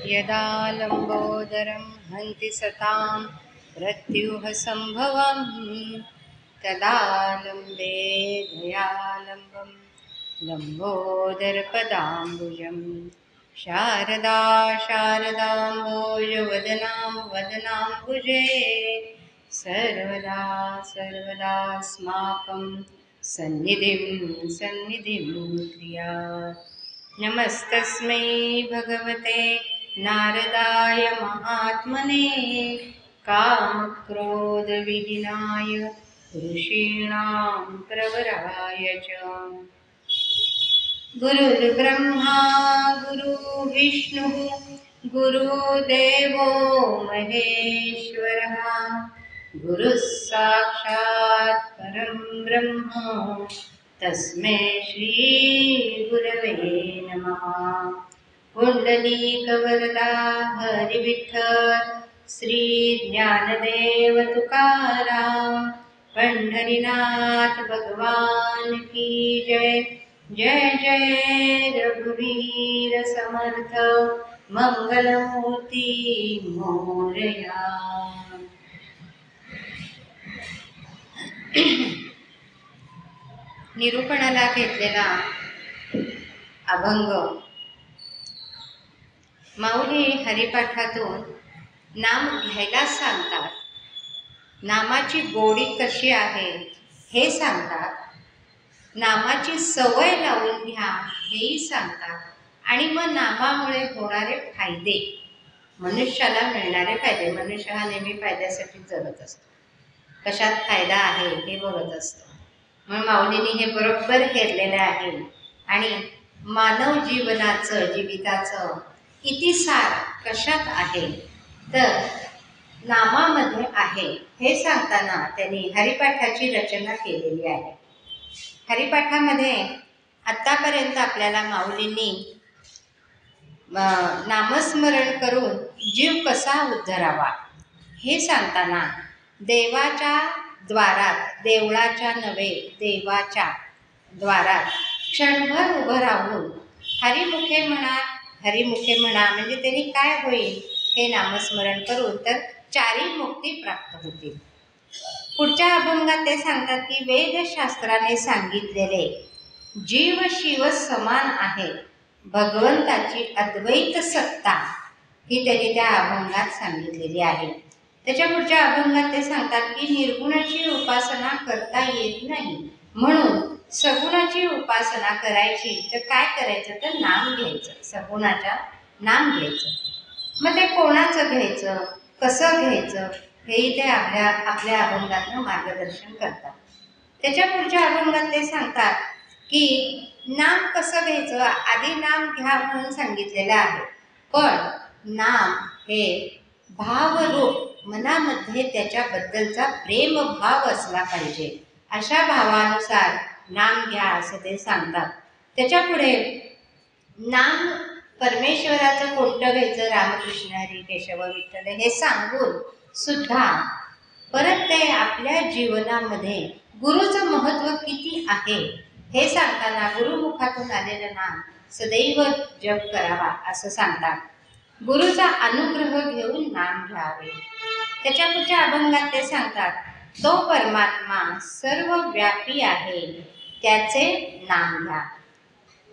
यदा लंबोदरं हन्ति सतां मृत्युः सम्भवं तदा लम्बे दयालम्बं लम्बोदरपदाम्बुजं शारदा शारदाम्बोजवदनां वदनाम्बुजे सर्वदा सर्वदास्माकं सन्निधिं सन्निधिं क्रियात्। नमस्तस्मै भगवते नारदाय महात्मने कामक्रोधविहीनाय ऋषीणां प्रवराय च। गुरुर्ब्रह्मा गुरुर्विष्णुः गुरुदेवो महेश्वरः गुरुः साक्षात् परं ब्रह्म तस्मै श्री गुरवे नमः। पुंडलीकवरदा हरिविठ्ठल श्री ज्ञानदेव तुकाराम पंढरीनाथ भगवान की जय। जय जय रघुवीर समर्थ मंगलमूर्ती मोरया। निरूपणाला घेतलेला अभंग माऊली हरिपाठातून नाम घ्यायला सांगतात, नामाची गोडी कशी आहे हे सांगतात, नामाची सवय लावून घ्या हेही सांगतात आणि मग नामामुळे होणारे फायदे, मनुष्याला मिळणारे फायदे. मनुष्य हा नेहमी फायद्यासाठी जगत असतो, कशात फायदा आहे हे बघत असतो. म्हणून माऊलींनी हे बरोबर हेरलेलं आहे आणि मानव जीवनाचं जीविताचं इतिसार कशात आहे तर नामामध्ये आहे हे सांगताना त्यांनी हरिपाठाची रचना केलेली आहे. हरिपाठामध्ये आत्तापर्यंत आपल्याला माऊलींनी नामस्मरण करून जीव कसा उद्धरावा हे सांगताना देवाच्या द्वारात, देवळाच्या नव्हे देवाच्या द्वारात क्षणभर उभं राहून हरिमुखे म्हणा हरिमुखे म्हणा म्हणजे त्यांनी काय होईल हे नामस्मरण करून तर चारी मुक्ती प्राप्त होतील. पुढच्या अभंगात ते सांगतात की वेदशास्त्राने सांगितलेले जीव शिव समान आहे, भगवंताची अद्वैत सत्ता ही त्यांनी त्या अभंगात सांगितलेली आहे. त्याच्या पुढच्या अभंगात ते सांगतात की निर्गुणाची उपासना करता येत नाही, म्हणून सगुणाची उपासना करायची तर काय करायचं तर नाम घ्यायचं, सगुणाच्या नाम घ्यायचं. मग ते कोणाचं घ्यायचं, कसं घ्यायचं हेही ते आपल्या अभंगातनं मार्गदर्शन करतात. त्याच्या पुढच्या अभंगात ते सांगतात की नाम कसं घ्यायचं, आधी नाम घ्या म्हणून सांगितलेलं आहे, पण नाम हे भावरूप, मनामध्ये त्याच्याबद्दलचा प्रेमभाव असला पाहिजे, अशा भावानुसार नाम घ्या असं ते सांगतात. त्याच्या पुढे नाम परमेश्वराचं कोणतं घ्यायचं, रामकृष्ण हरी केशव विठ्ठल हे सांगून सुद्धा परत ते आपल्या जीवनामध्ये गुरुचं महत्त्व किती आहे हे सांगताना गुरुमुखातून आलेलं नाम सदैव जप करावा असं सांगतात. गुरुचा अनुग्रह घेऊन नाम घ्यावे. त्याच्या पुढच्या अभंगात ते सांगतात तो परमात्मा सर्व व्यापी आहे, त्याचे नाम घ्या.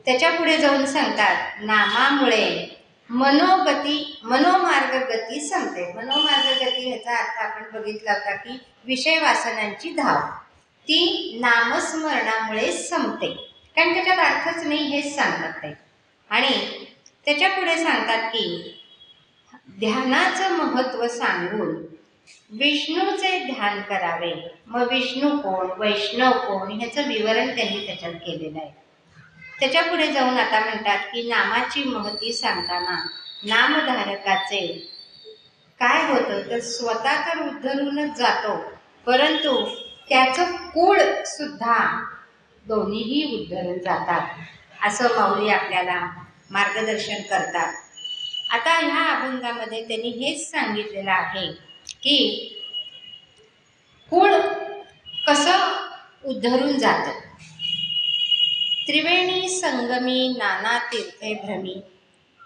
त्याच्या पुढे जाऊन सांगतात नामामुळे मनोमार्ग गती संपते. मनोमार्ग गती ह्याचा अर्थ आपण बघितला होता की विषय वासनांची धाव ती नामस्मरणामुळे संपते, कारण त्याच्यात अर्थच नाही हेच सांगतात ते. आणि त्याच्या पुढे सांगतात की ध्यानाचं महत्त्व सांगून विष्णूचे ध्यान करावे. मग विष्णू कोण, वैष्णव कोण ह्याचं विवरण त्यांनी त्याच्यात केलेलं आहे. त्याच्या पुढे जाऊन आता म्हणतात की नामाची महती सांगताना नामधारकाचे काय होतं तर स्वतः तर उद्धरूनच जातो, परंतु त्याचं कुळ सुद्धा दोन्हीही उद्धरून जातात असं माऊली आपल्याला मार्गदर्शन करतात. आता ह्या अभंगामध्ये त्यांनी हेच सांगितलेलं आहे की कुळ कसं उद्धरून जातं. त्रिवेणी संगमी नाना तीर्थे भ्रमी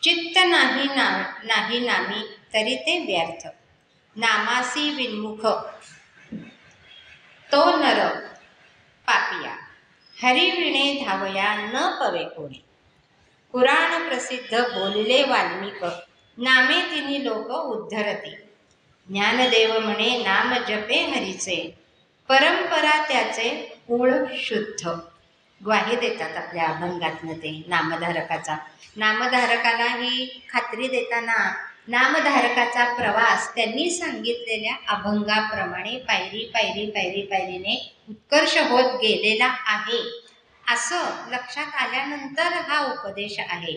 चित्त नाही नामी तरी ते व्यर्थ, नामासी विन्मुख तो नर पापिया, हरिविणे धावया न पवे कोणी. पुराण प्रसिद्ध बोलिले वाल्मिक, नामे तिन्ही लोक उद्धरती. ज्ञानदेव म्हणे नाम जपे हरीचे, परंपरा त्याचे मूळ शुद्ध. ग्वाही देतात आपल्या अभंगातनं ते नामधारकाचा. नामधारकाला ही खात्री देताना नामधारकाचा प्रवास त्यांनी सांगितलेल्या अभंगाप्रमाणे पायरीने उत्कर्ष होत गेलेला आहे असं लक्षात आल्यानंतर हा उपदेश आहे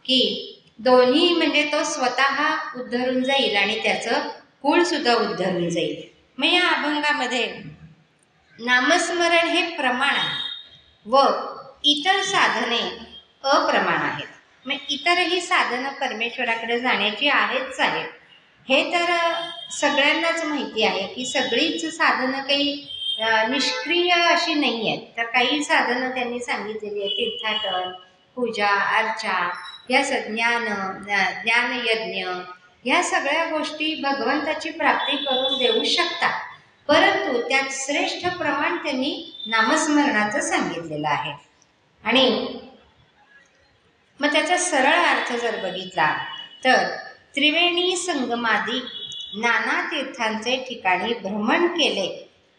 की दोन्ही म्हणजे तो स्वतः उद्धरून जाईल आणि त्याचं कुळ सुद्धा उद्धरून जाईल. मग या अभंगामध्ये नामस्मरण हे प्रमाण आहे व इतर साधने अप्रमाण आहेत. मग इतरही साधनं परमेश्वराकडे जाण्याची आहेच आहेत. हे तर सगळ्यांनाच माहिती आहे की सगळीच साधनं काही निष्क्रिय अशी नाही आहेत. तर काही साधनं त्यांनी सांगितलेली आहे, तीर्थाटन, पूजा अर्चा, या ज्ञानयज्ञ, ह्या सगळ्या गोष्टी भगवंताची प्राप्ती करून देऊ शकतात. परंतु त्यात श्रेष्ठ प्रमाण त्यांनी नामस्मरणाचं सांगितलेलं आहे. आणि मग त्याचा सरळ अर्थ जर बघितला तर त्रिवेणी संगमादी नाना तीर्थांचे ठिकाणी भ्रमण केले,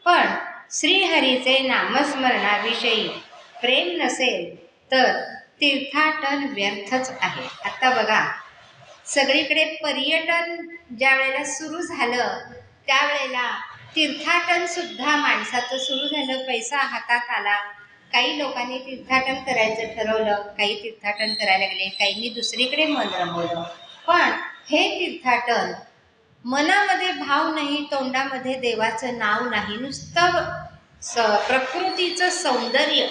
पण श्रीहरीचे नामस्मरणाविषयी प्रेम नसेल तर तीर्थाटन व्यर्थच आहे. आता बघा, सगळीकडे पर्यटन ज्या वेळेला सुरू झालं त्यावेळेला तीर्थाटन सुद्धा माणसाचं सुरू झालं, पैसा हातात आला. काही लोकांनी तीर्थाटन करायचं ठरवलं, काही तीर्थाटन करायला लागले, काहींनी दुसरीकडे मन रमवलं. पण हे तीर्थाटन मनामध्ये भाव नाही, तोंडामध्ये देवाचं नाव नाही, नुसतं प्रकृतीचं सौंदर्य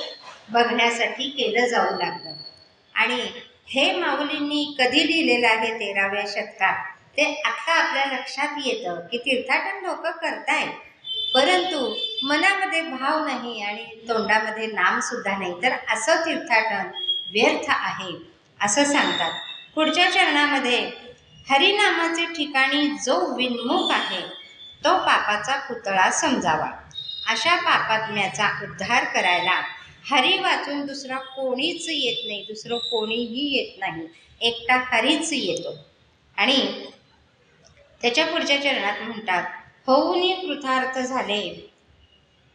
बघण्यासाठी केलं जाऊ लागलं. आणि हे माऊलींनी कधी लिहिलेलं आहे 13व्या शतकात, ते आत्ता आपल्या लक्षात येतं की तीर्थाटन लोक करतायत, परंतु मनामध्ये भाव नाही आणि तोंडामध्ये नाम सुद्धा नाही, तर असं तीर्थाटन व्यर्थ आहे असं सांगतात. पुढच्या चरणामध्ये हरिनामाचे ठिकाणी जो विन्मुख आहे तो पापाचा पुतळा समजावा. अशा पापात्म्याचा उद्धार करायला हरी वाचून दुसरा कोणीच येत नाही, दुसरं कोणीही येत नाही, एकटा हरीच येतो. आणि त्याच्या पुढच्या चरणात म्हणतात, होऊन कृतार्थ झाले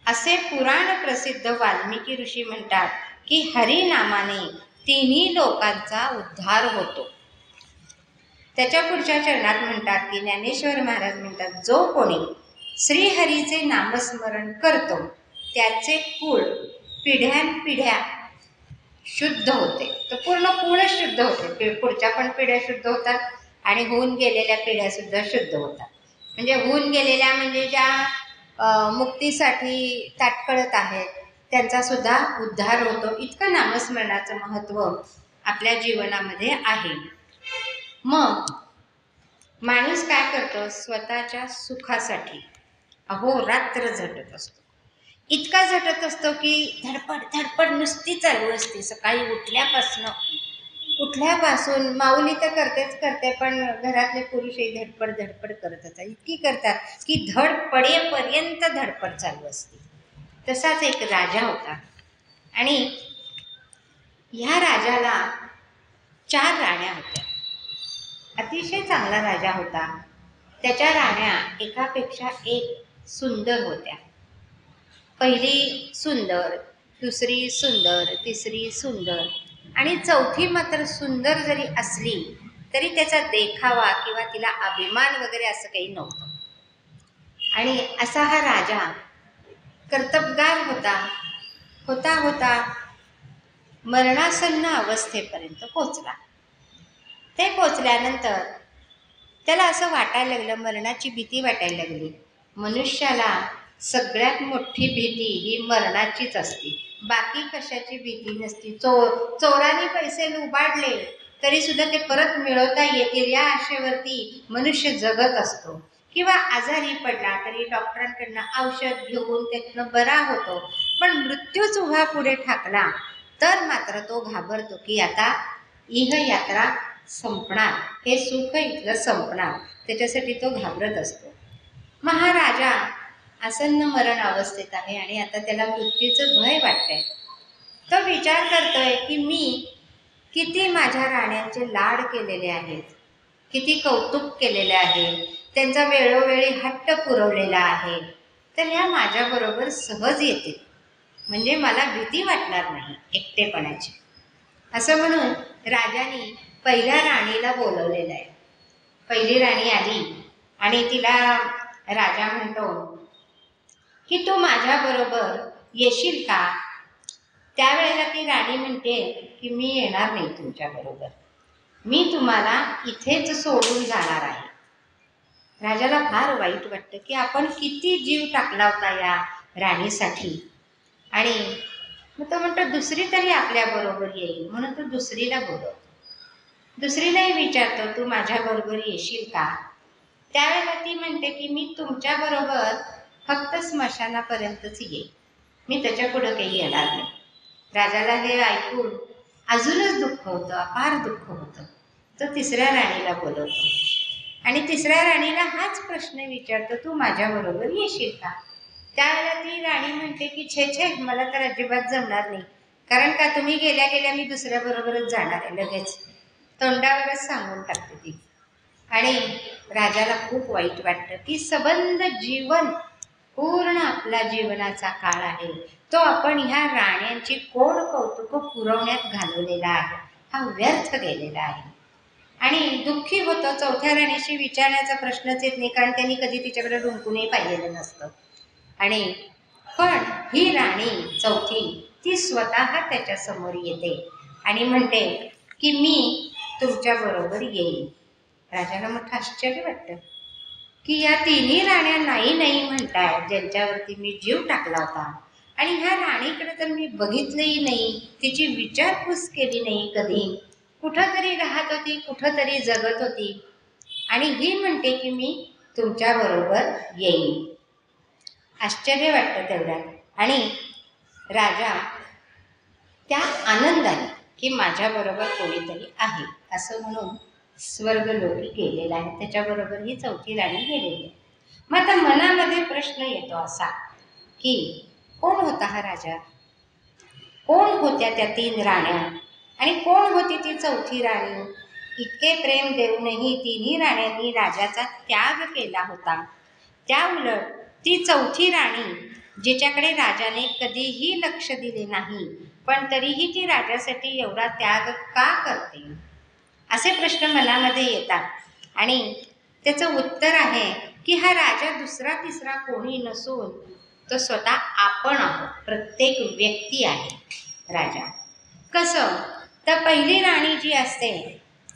असे पुराण प्रसिद्ध वाल्मिकी ऋषी म्हणतात की हरिनामाने तिन्ही लोकांचा उद्धार होतो. त्याच्या पुढच्या चरणात म्हणतात की ज्ञानेश्वर महाराज म्हणतात, जो कोणी श्रीहरीचे नामस्मरण करतो त्याचे कुळ पिढ्यानपिढ्या शुद्ध होते. तर पूर्ण कुळच शुद्ध होते, पुढच्या पण पिढ्या शुद्ध होतात आणि होऊन गेलेल्या पिढ्या सुद्धा शुद्ध होतात. म्हणजे होऊन गेलेल्या म्हणजे ज्या मुक्तीसाठी ताटकळत आहेत त्यांचा सुद्धा उद्धार होतो. इतकं नामस्मरणाचं महत्त्व आपल्या जीवनामध्ये आहे. मग माणूस काय करतो, स्वतःच्या सुखासाठी अहोरात्र झटत असतो. इतका झटत असतो की धडपड नुसती चालू असते. सकाळी उठल्यापासून माऊली तर करते, पण घरातले पुरुषही धडपड करत असतात. इतकी करतात की धड पडेपर्यंत धडपड चालू असते. तसाच एक राजा होता आणि ह्या राजाला 4 राण्या होत्या. अतिशय चांगला राजा होता. त्याच्या राण्या एकापेक्षा एक सुंदर होत्या. पहिली सुंदर, दुसरी सुंदर, तिसरी सुंदर आणि चौथी मात्र सुंदर जरी असली तरी त्याचा देखावा किंवा तिला अभिमान वगैरे असं काही नव्हतं. आणि असा हा राजा कर्तबगार होता मरणासन्न अवस्थेपर्यंत पोचला. ते पोचल्यानंतर त्याला असं वाटायला लागलं, मरणाची भीती वाटायला लागली. मनुष्याला सगळ्यात मोठी भीती ही मरणाचीच असते, बाकी कशाची भीती नसती. चोराने पैसे लुबाडले तरी सुद्धा ते परत मिळवता येतील या आशेवरती मनुष्य जगत असतो. किंवा आजारी पडला तरी डॉक्टरांकडनं औषध घेऊन त्यातनं बरा होतो. पण मृत्यूच उभा पुढे ठाकला तर मात्र तो घाबरतो की आता इह यात्रा संपणार, हे सुख इथलं संपणार, त्याच्यासाठी तो घाबरत असतो. मग हा राजा आसन्न मरण अवस्थेत आहे आणि आता त्याला मृत्यूचं भय वाटतंय. तो विचार करतोय की मी किती माझ्या राण्यांचे लाड केलेले आहेत, किती कौतुक केलेले आहे, त्यांचा वेळोवेळी हट्ट पुरवलेला आहे, तर ह्या माझ्याबरोबर सहज येतील, म्हणजे मला भीती वाटणार नाही एकटेपणाची. असं म्हणून राजाने पहिल्या राणीला बोलवलेलं आहे. पहिली राणी आली आणि तिला राजा म्हणतो की तू माझ्याबरोबर येशील का? त्यावेळेला ती राणी म्हणते की मी येणार नाही तुमच्याबरोबर, मी तुम्हाला इथेच सोडून जाणार आहे. राजाला फार वाईट वाटतं की आपण किती जीव टाकला होता या राणीसाठी. आणि मग तो म्हणतो दुसरी तरी आपल्याबरोबर येईल, म्हणून तो दुसरीला बोलवतो. दुसरीलाही विचारतो तू माझ्याबरोबर येशील का? त्यावेळेला ती म्हणते की मी तुमच्याबरोबर फक्त स्मशानापर्यंतच येईल, मी त्याच्या पुढं काही येणार नाही. राजाला हे ऐकून अजूनच दुःख होतं, अपार दुःख होतं. तो तिसऱ्या राणीला बोलवतो आणि तिसऱ्या राणीला हाच प्रश्न विचारतो तू माझ्याबरोबर येशील का? त्यावेळेला ती राणी म्हणते की छे छे, मला तर अजिबात जमणार नाही, कारण का तुम्ही गेल्या गेल्या मी दुसऱ्याबरोबरच जाणार आहे, लगेच तोंडावरच सांगून टाकते ती. आणि राजाला खूप वाईट वाटतं की सबंध जीवन, पूर्ण आपला जीवनाचा काळ आहे तो आपण ह्या राण्यांची कोड कौतुक पुरवण्यात घालवलेला आहे, हा व्यर्थ गेलेला आहे. आणि दुःखी होतो. चौथ्या राणीशी विचारण्याचा प्रश्नच येत नाही, कारण त्यांनी कधी तिच्याकडे डुंकूनही पाहिलेलं नसतं. आणि पण ही राणी चौथी ती स्वतः त्याच्या समोर येते आणि म्हणते की मी तुमच्याबरोबर येईल. राजाला मोठं आश्चर्य वाटतं की या तिन्ही राण्या नाही नाही म्हणताय, ज्यांच्यावरती मी जीव टाकला होता, आणि ह्या राणीकडे तर मी बघितलंही नाही, तिची विचारपूस केली नाही कधी, कुठंतरी राहत होती, कुठंतरी जगत होती, आणि ही म्हणते की मी तुमच्याबरोबर येईन. आश्चर्य वाटतं तेवढ्यात. आणि राजा त्या आनंदाने की माझ्याबरोबर कोणीतरी आहे असं म्हणून स्वर्गलोकी गेलेला आहे, त्याच्याबरोबर ही चौथी राणी गेलेली आहे. मग आता मनामध्ये प्रश्न येतो असा की कोण होता हा राजा, कोण होत्या त्या तीन राण्या, आणि कोण होती ती चौथी राणी? इतके प्रेम देऊनही तिन्ही राण्यांनी राजाचा त्याग केला होता. त्या उलट ती चौथी राणी जिच्याकडे राजाने कधीही लक्ष दिले नाही, पण तरीही ती राजासाठी एवढा त्याग का करते, असे प्रश्न मनामध्ये येतात. आणि त्याचं उत्तर आहे की हा राजा दुसरा तिसरा कोणी नसून तो स्वतः आपण आहोत, प्रत्येक व्यक्ती आहे राजा. कसं तर पहिली राणी जी असते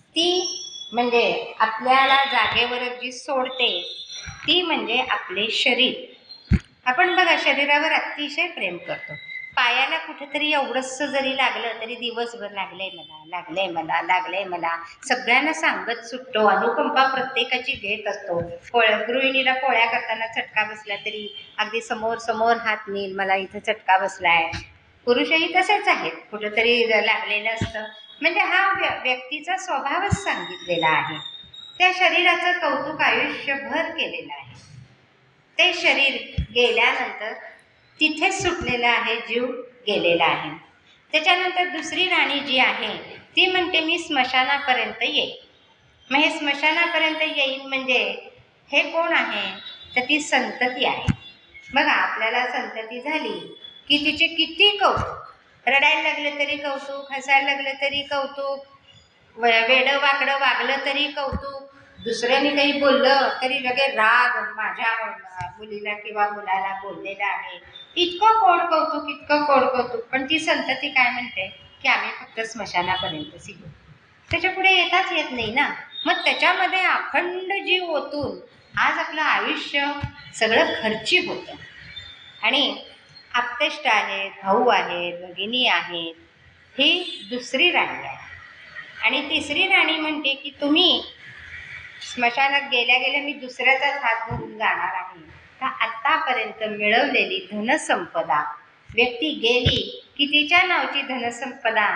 ती म्हणजे आपल्याला जागेवर जी सोडते ती म्हणजे आपले शरीर. आपण बघा शरीरावर अतिशय प्रेम करतो. पायाला कुठेतरी एवढंसं जरी लागलं तरी दिवसभर लागलंय मला, लागलंय मला, लागलंय मला, सगळ्यांना सांगत सुटतो, अनुकंपा प्रत्येकाची घेत असतो. गृहिणीला पोळ्या करताना चटका बसला तरी अगदी समोर समोर हात नेईल, मला इथं चटका बसलाय. पुरुषही तसेच आहेत, कुठंतरी लागलेलं असतं. म्हणजे हा व्यक्तीचा स्वभावच सांगितलेला आहे. त्या शरीराचं कौतुक आयुष्यभर केलेलं आहे. ते शरीर गेल्यानंतर तिथेच सुटलेलं आहे, जीव गेलेला आहे. त्याच्यानंतर दुसरी राणी जी आहे ती म्हणते मी स्मशानापर्यंत येईल. मग हे स्मशानापर्यंत येईल म्हणजे हे कोण आहे, तर ती संतती आहे. बघा आपल्याला संतती झाली की तिचे किती कौतुक, रडायला लागलं तरी कौतुक, हसायला लागलं तरी कौतुक, वेडं वाकडं वागलं तरी कौतुक, दुसऱ्याने काही बोललं तरी लगेच राग, माझ्या मुलीला किंवा मुलाला बोललेलं आहे, इतकं कोड कौतुक, इतकं कोड कौतुक. पण ती संतती काय म्हणते की आम्ही फक्त स्मशानापर्यंतच येऊ, त्याच्या पुढे येताच येत नाही ना. मग त्याच्यामध्ये अखंड जीव ओतून आज आपलं आयुष्य सगळं खर्ची होतं. आणि आप्तेष्ट आहेत, भाऊ आहेत, भगिनी आहेत, ही दुसरी राणी आहे. आणि तिसरी राणी म्हणते की तुम्ही स्मशानात गेल्या गेल्या मी दुसऱ्याचाच हात धरून जाणार आहे. तर आत्तापर्यंत मिळवलेली धनसंपदा व्यक्ती गेली की तिच्या नावची धनसंपदा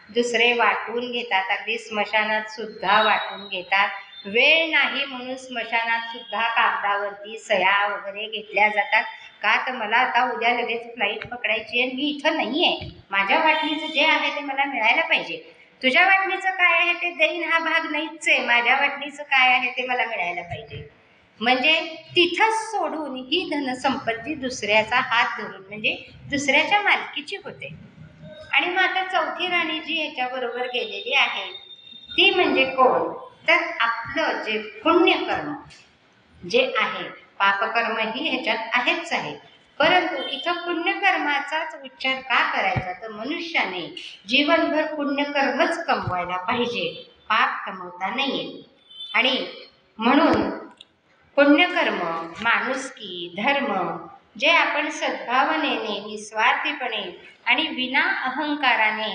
दुसरे वाटून घेतात, अगदी स्मशानात सुद्धा वाटून घेतात. वेळ नाही म्हणून स्मशानात सुद्धा कागदावरती सह्या वगैरे घेतल्या जातात. का तर मला आता उद्या लगेच फ्लाईट पकडायची आहे, मी इथं नाही आहे, माझ्या वाटणीचं जे आहे ते मला मिळायला पाहिजे. तुझ्या वाटणीचं काय आहे ते देईन हा भाग नाहीच आहे, माझ्या वाटणीचं काय आहे ते मला मिळायला पाहिजे. म्हणजे तिथंच सोडून ही धनसंपत्ती दुसऱ्याचा हात धरून म्हणजे दुसऱ्याच्या मालकीची होते. आणि मग आता चौथी राणी जी ह्याच्याबरोबर गेलेली आहे ती म्हणजे कोण, तर आपलं जे पुण्यकर्म जे आहे, पापकर्म ही ह्याच्यात आहेच आहे, परंतु इथं पुण्यकर्माचाच उच्चार का करायचा, तर मनुष्याने जीवनभर पुण्यकर्मच कमवायला पाहिजे, पाप कमवता नाहीये. आणि म्हणून पुण्यकर्म, माणुसकी, धर्म जे आपण सद्भावनेने, निस्वार्थीपणे आणि विना अहंकाराने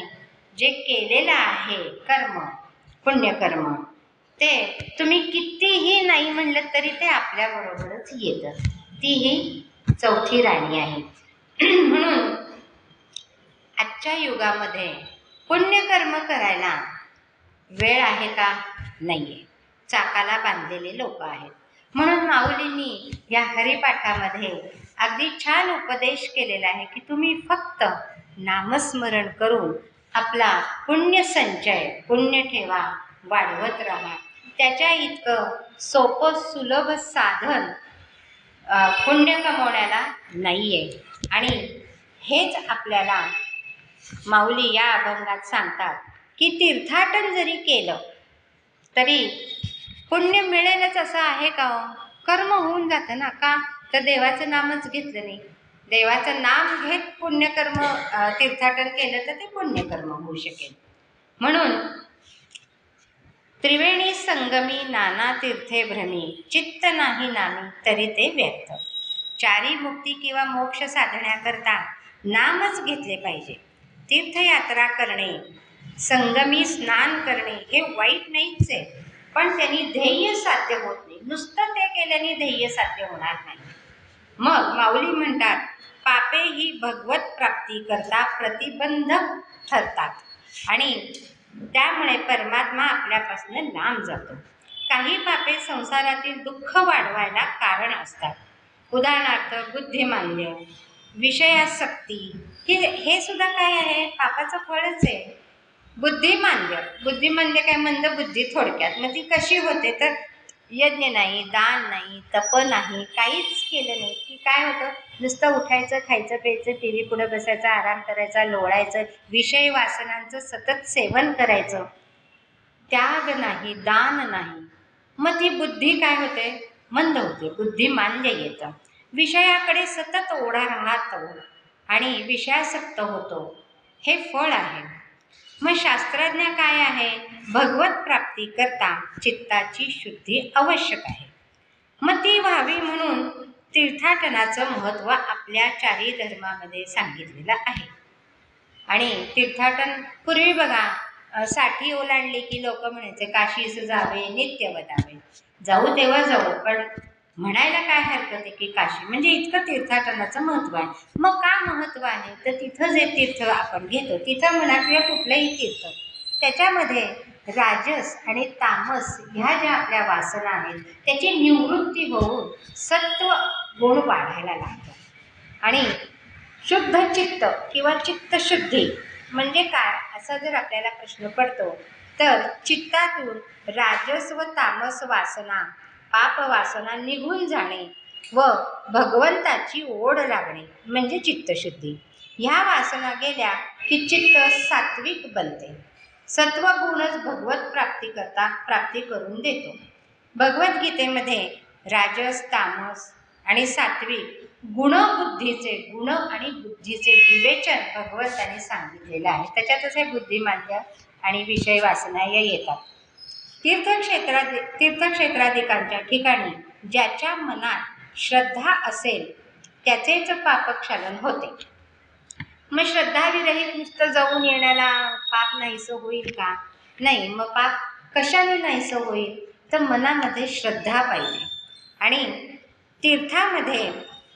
जे केलेलं आहे कर्म, पुण्यकर्म, ते तुम्ही कितीही नाही म्हणलं तरी ते आपल्याबरोबरच येतं. ती ही चौथी राणी आहे. म्हणून आजच्या युगामध्ये पुण्यकर्म करायला वेळ आहे का, नाहीये. चाकाला बांधलेले लोक आहेत. म्हणून माऊलींनी या हरिपाठामध्ये अगदी छान उपदेश केलेला आहे की तुम्ही फक्त नामस्मरण करून आपला पुण्य संचय, पुण्य ठेवा, वाढवत राहा. त्याच्या इतकं सोपं सुलभ साधन पुण्य कमवण्याला नाही आहे. आणि हेच आपल्याला माऊली या अभंगात सांगतात की तीर्थाटन जरी केलं तरी पुण्य मिळेलच असं आहे का, कर्म होऊन जातं ना. का तर देवाचं नामच घेतलं नाही, देवाचं नाम घेत पुण्यकर्म तीर्थाटन केलं तर ते पुण्यकर्म होऊ शकेल. म्हणून त्रिवेणी संगमी नाना तीर्थे भ्रमी, चित्त नाही नामी तरी ते व्यर्थ. चारी मुक्ती किंवा मोक्ष साधण्याकरता नामच घेतले पाहिजे. तीर्थयात्रा करणे, संगमी स्नान करणे हे वाईट नाहीच आहे, पण त्यांनी ध्येय साध्य होत नाही. नुसतं ते केल्याने ध्येय साध्य होणार नाही. मग माऊली म्हणतात पापे ही भगवत प्राप्ती करता प्रतिबंधक ठरतात आणि त्यामुळे परमात्मा आपल्यापासून लांब जातो. काही पापे संसारातील दुःख वाढवायला कारण असतात. उदाहरणार्थ बुद्धिमांद्य, विषयासक्ती, हे सुद्धा काय आहे, पापाचं फळच आहे. बुद्धिमांद्य काय, मंद बुद्धी थोडक्यात. मग ती कशी होते, तर यज्ञ नाही, दान नाही, तप नाही, काहीच केलं नाही की काय होतं, नुसतं उठायचं, खायचं, प्यायचं, टी व्ही पुढे बसायचं, आराम करायचा, लोळायचं, विषय वासनांचं सतत सेवन करायचं, त्याग नाही, दान नाही. मग ती बुद्धी काय होते, मंद होते, बुद्धिमांद्य येतं. विषयाकडे सतत ओढा राहतो आणि विषयासक्त होतो, हे फळ आहे. मग शास्त्रज्ञ काय आहे, भगवत प्राप्ती करता चित्ताची शुद्धी आवश्यक आहे. मग ती व्हावी म्हणून तीर्थाटनाचं महत्त्व आपल्या चारी धर्मामध्ये सांगितलेलं आहे. आणि तीर्थाटन पूर्वी बघा, साठी ओलांडली की लोक म्हणायचे काशीस जावे नित्य वदावे. जाऊ तेव्हा जाऊ, पण म्हणायला काय हरकत आहे की काशी म्हणजे इतकं तीर्थाटनाचं महत्त्व आहे. मग का महत्त्व आहे, तर तिथं जे तीर्थ आपण घेतो, तिथं म्हणा किंवा कुठलंही तीर्थ, त्याच्यामध्ये राजस आणि तामस ह्या ज्या आपल्या वासना आहेत त्याची निवृत्ती होऊन सत्व गुण वाढायला लागतात. आणि शुद्ध चित्त किंवा चित्तशुद्धी म्हणजे काय, असा जर आपल्याला प्रश्न पडतो, तर चित्तातून राजस व तामस वासना, पाप वासना निघून जाणे व भगवंताची ओढ लागणे म्हणजे चित्तशुद्धी. ह्या वासना गेल्या की चित्त सात्विक बनते. सत्वगुणच भगवत प्राप्ती करून देतो. भगवद्गीतेमध्ये राजस, तामस आणि सात्विक गुण आणि बुद्धीचे विवेचन भगवंताने सांगितलेलं आहे. त्याच्यातच हे बुद्धिमांद्य आणि विषय वासना या येतात. तीर्थक्षेत्रादिकांच्या ठिकाणी ज्याच्या मनात श्रद्धा असेल त्याचेच पापक्षालन होते. मग श्रद्धाविरहित नुसतं जाऊन येण्याला पाप नाहीसं होईल का, नाही. मग पाप कशाने नाहीसं होईल, तर मनामध्ये श्रद्धा पाहिजे. आणि तीर्थामध्ये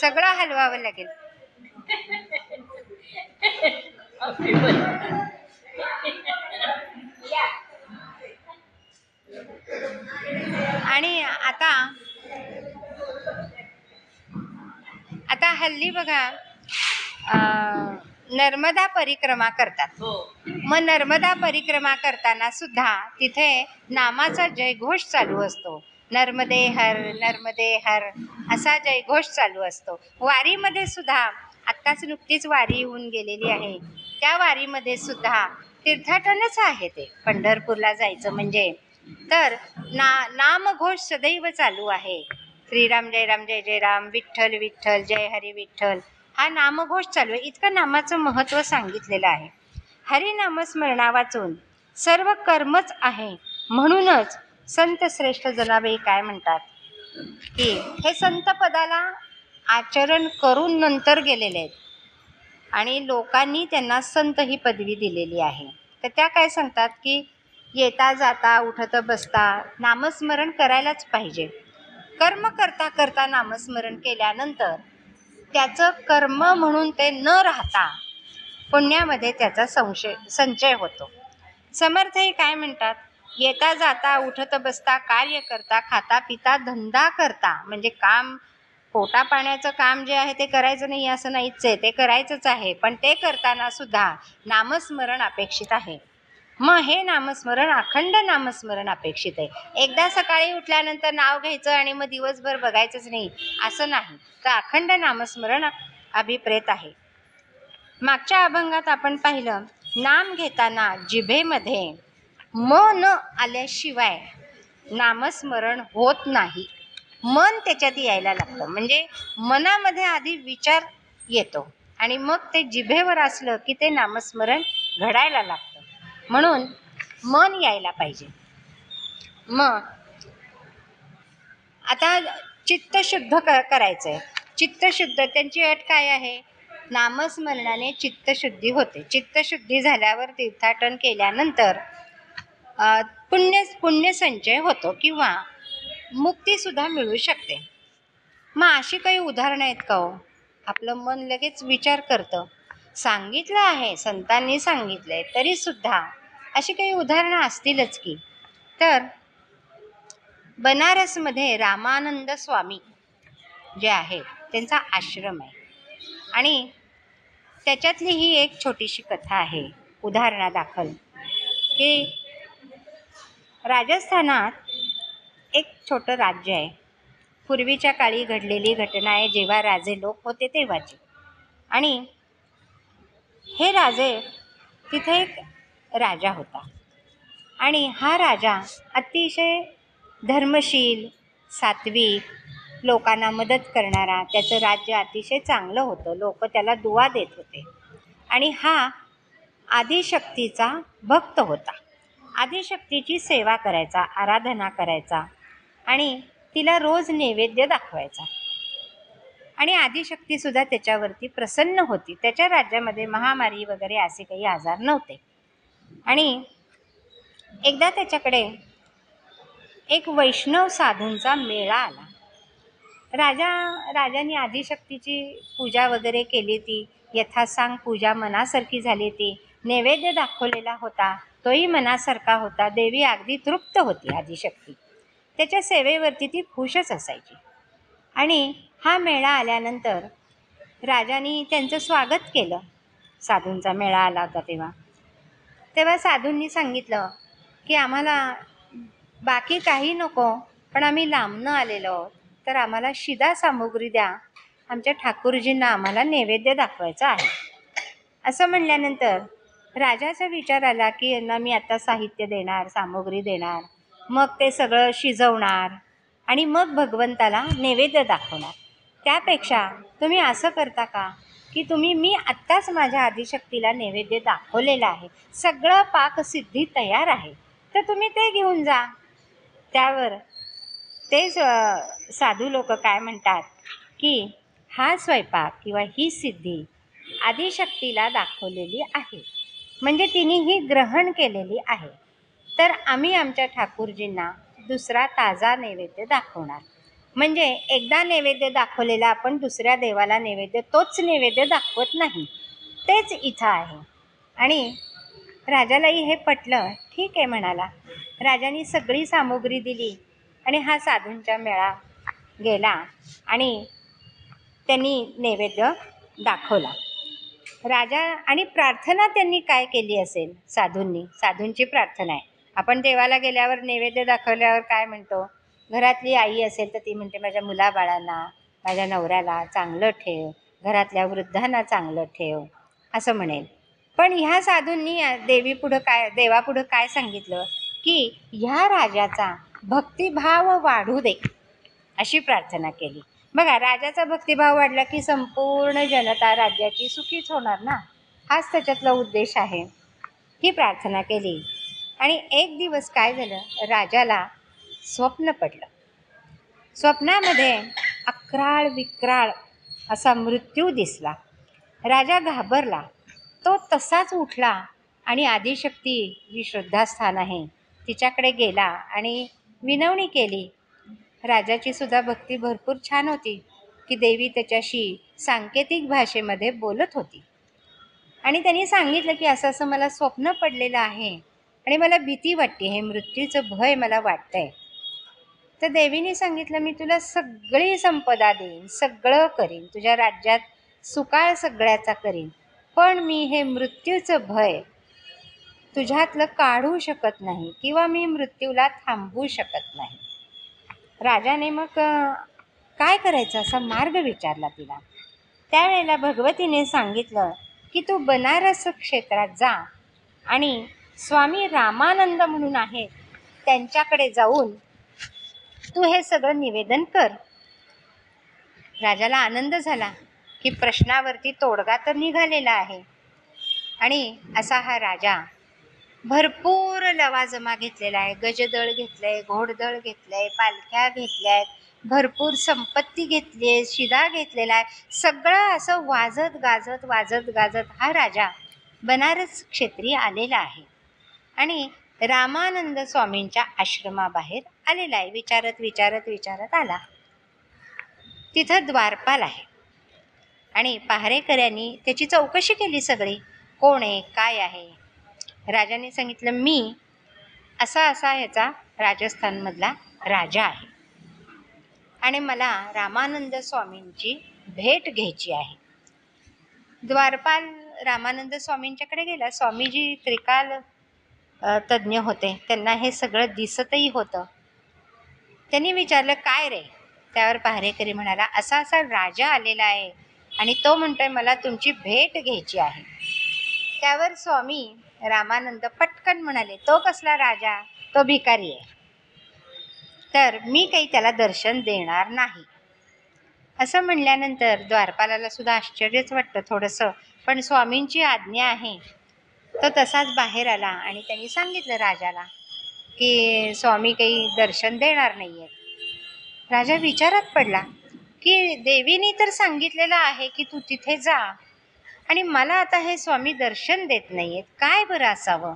सगळं हलवावं लागेल. आणि आता हल्ली बघा नर्मदा परिक्रमा करतात. मग नर्मदा परिक्रमा करताना सुद्धा तिथे नामाचा जयघोष चालू असतो. नर्मदे हर असा जयघोष चालू असतो. वारीमध्ये सुद्धा आत्ताच नुकतीच वारी होऊन गेलेली आहे. त्या वारीमध्ये सुद्धा तीर्थाटनच आहे ते. पंढरपूरला जायचं म्हणजे तर नामघोष सदैव चालू आहे. श्रीराम जय राम जय जय राम, विठ्ठल विठ्ठल जय हरी विठ्ठल, हा नामघोष चालू आहे. इतकं नामाचं महत्त्व सांगितलेलं आहे. हरिनामस्मरणा वाचून सर्व कर्मच आहे. म्हणूनच संत श्रेष्ठ जनाबाई काय म्हणतात की हे संत पदाला आचरण करून नंतर गेलेले आहेत आणि लोकांनी त्यांना संत ही पदवी दिलेली आहे. तर त्या काय सांगतात की येता जाता उठत बसता नामस्मरण करायलाच पाहिजे. कर्म करता करता नामस्मरण केल्यानंतर त्याचं कर्म म्हणून ते न राहता पुण्यामध्ये त्याचा संचय होतो. समर्थही काय म्हणतात, येता जाता उठत बसता कार्य करता खाता पिता धंदा करता, म्हणजे काम पोटा पाण्याचं काम जे आहे ते करायचं नाही असं नाहीच आहे, ते करायचंच आहे, पण ते करताना सुद्धा नामस्मरण अपेक्षित आहे. मग हे नामस्मरण अखंड नामस्मरण अपेक्षित आहे. एकदा सकाळी उठल्यानंतर नाव घ्यायचं आणि मग दिवसभर बघायचंच नाही असं नाही, तर अखंड नामस्मरण अभिप्रेत आहे. मागच्या अभंगात आपण पाहिलं, नाम घेताना जिभेमध्ये मन आल्याशिवाय नामस्मरण होत नाही. मन त्याच्यात यायला लागतं, म्हणजे मनामध्ये आधी विचार येतो आणि मग ते जिभेवर असलं की ते नामस्मरण घडायला लागतं. म्हणून मन यायला पाहिजे. मग आता चित्त शुद्ध करायचंय. चित्तशुद्ध त्यांची अट काय आहे, नामस्मरणाने चित्तशुद्धी होते. चित्तशुद्धी झाल्यावर तीर्थाटन केल्यानंतर पुण्यसंचय होतो किंवा मुक्तीसुद्धा मिळू शकते. मग अशी काही उदाहरणं आहेत का हो? आपलं मन लगेच विचार करतं. सांगितलं आहे, संतांनी सांगितलंय, तरीसुद्धा अशी काही उदाहरणं असतीलच की. तर बनारसमध्ये रामानंद स्वामी जे आहेत त्यांचा आश्रम आहे आणि त्याच्यातली ही एक छोटीशी कथा आहे उदाहरणादाखल, की राजस्थानात एक छोटं राज्य आहे. पूर्वीच्या काळी घडलेली घटना आहे, जेव्हा राजे लोक होते तेव्हाची. आणि हे राजे, तिथे एक राजा होता आणि हा राजा अतिशय धर्मशील, सात्विक, लोकांना मदत करणारा, त्याचं राज्य अतिशय चांगलं होतं. लोक त्याला दुआ देत होते आणि हा आदिशक्तीचा भक्त होता. आदिशक्तीची सेवा करायचा, आराधना करायचा आणि तिला रोज नैवेद्य दाखवायचा. आणि आदिशक्तीसुद्धा त्याच्यावरती प्रसन्न होती. त्याच्या राज्यामध्ये महामारी वगैरे असे काही आजार नव्हते. आणि एकदा त्याच्याकडे एक वैष्णव साधूंचा मेळा आला. राजाने आदिशक्तीची पूजा वगैरे केली, ती यथासांग पूजा मनासारखी झाली, ती नैवेद्य दाखवलेला होता, तोही मनासारखा होता. देवी अगदी तृप्त होती आदिशक्ती. त्याच्या सेवेवरती ती खुशच असायची. आणि हा मेळा आल्यानंतर राजाने त्यांचं स्वागत केलं. साधूंचा मेळा आला होता तेव्हा साधूंनी सांगितलं की आम्हाला बाकी काही नको, पण आम्ही लांबनं आलेलो आहोत, तर आम्हाला शिदा सामुग्री द्या, आमच्या ठाकूरजींना आम्हाला नैवेद्य दाखवायचा आहे. असं म्हणल्यानंतर राजाचा विचार आला की यांना मी आता साहित्य देणार, सामुग्री देणार, मग ते सगळं शिजवणार आणि मग भगवंताला नैवेद्य दाखवणार. त्यापेक्षा तुम्ही असं करता का की मी आत्ताच माझ्या आदिशक्तीला नैवेद्य दाखवलेलं आहे, सगळं पाकसिद्धी तयार आहे, तर तुम्ही ते घेऊन जा. त्यावर ते साधू लोक काय म्हणतात की हा स्वयंपाक किंवा ही सिद्धी आदिशक्तीला दाखवलेली आहे, म्हणजे तिने ही ग्रहण केलेली आहे, तर आम्ही आमच्या ठाकूरजींना दुसरा ताजा नैवेद्य दाखवणार. म्हणजे एकदा नैवेद्य दाखवलेला आपण दुसऱ्या देवाला नैवेद्य तोच नैवेद्य दाखवत नाही. तेच इथं आहे. आणि राजालाही हे पटलं. ठीक आहे म्हणाला. राजाने सगळी सामुग्री दिली आणि हा साधूंच्या मेळा गेला आणि त्यांनी नैवेद्य दाखवला. राजा आणि प्रार्थना त्यांनी काय केली असेल साधूंची प्रार्थना आहे. आपण देवाला गेल्यावर नैवेद्य दाखवल्यावर काय म्हणतो? घरातली आई असेल तर ती म्हणते माझ्या मुलाबाळांना, माझ्या नवऱ्याला चांगलं ठेव, घरातल्या वृद्धांना चांगलं ठेव, असं म्हणेल. पण ह्या साधूंनी देवापुढं काय सांगितलं की ह्या राजाचा भक्तिभाव वाढू दे, अशी प्रार्थना केली. बघा, राजाचा भक्तिभाव वाढला की संपूर्ण जनता राज्याची सुखीच होणार ना. हाच त्याच्यातला उद्देश आहे. ही प्रार्थना केली आणि एक दिवस काय झालं, राजाला स्वप्न पडलं. स्वप्नामध्ये अक्राळ विक्राळ असा मृत्यू दिसला. राजा घाबरला. तो तसाच उठला आणि आदिशक्ती जी श्रद्धास्थान आहे तिच्याकडे गेला आणि विनवणी केली. राजाची सुद्धा भक्ती भरपूर छान होती की देवी त्याच्याशी सांकेतिक भाषेमध्ये बोलत होती. आणि त्यांनी सांगितलं की असं असं मला स्वप्न पडलेलं आहे आणि मला भीती वाटते, हे मृत्यूचं भय मला वाटतंय. तर देवीने सांगितलं मी तुला सगळी संपदा देईन, सगळं करीन, तुझ्या राज्यात सुकाळ सगळ्याचा करीन, पण मी हे मृत्यूचं भय तुझ्यातलं काढू शकत नाही किंवा मी मृत्यूला थांबवू शकत नाही. राजाने मग काय करायचं असा मार्ग विचारला तिला. त्यावेळेला भगवतीने सांगितलं की तू बनारस क्षेत्रात जा आणि स्वामी रामानंद म्हणून आहेत त्यांच्याकडे जाऊन तू हे सगळं निवेदन कर. राजाला आनंद झाला की प्रश्नावरती तोडगा तर निघालेला आहे. आणि असा हा राजा भरपूर लवाजमा घेतलेला आहे. गजदळ घेतलंय, घोडदळ घेतलंय, पालख्या घेतल्यात, भरपूर संपत्ती घेतली आहे, शिदा घेतलेला आहे. सगळं असं वाजत गाजत हा राजा बनारस क्षेत्री आलेला आहे आणि रामानंद स्वामींच्या आश्रमाबाहेर आलेला आहे. विचारत आला. तिथं द्वारपाल आहे आणि पहारेकऱ्यांनी त्याची चौकशी केली सगळी, कोण आहे, काय आहे. राजाने सांगितलं मी असा ह्याचा राजस्थानमधला राजा आहे आणि मला रामानंद स्वामींची भेट घ्यायची आहे. द्वारपाल रामानंद स्वामींच्याकडे गेला. स्वामीजी त्रिकाल तज्ज्ञ होते, त्यांना हे सगळं दिसतही होतं. त्यांनी विचारलं काय रे? त्यावर पहारेकरी म्हणाला असा राजा आलेला आहे आणि तो म्हणतोय मला तुमची भेट घ्यायची आहे. त्यावर स्वामी रामानंद पटकन म्हणाले तो कसला राजा? तो भिकारी आहे, तर मी काही त्याला दर्शन देणार नाही. असं म्हणल्यानंतर द्वारपालाला सुद्धा आश्चर्यच वाटतं थोडंसं, पण स्वामींची आज्ञा आहे. तो तसाच बाहेर आला आणि त्यांनी सांगितलं राजाला की स्वामी काही दर्शन देणार नाही आहेत. राजा विचारात पडला की देवीने तर सांगितलेलं आहे की तू तिथे जा आणि मला आता हे स्वामी दर्शन देत नाही आहेत, काय बरं असावं?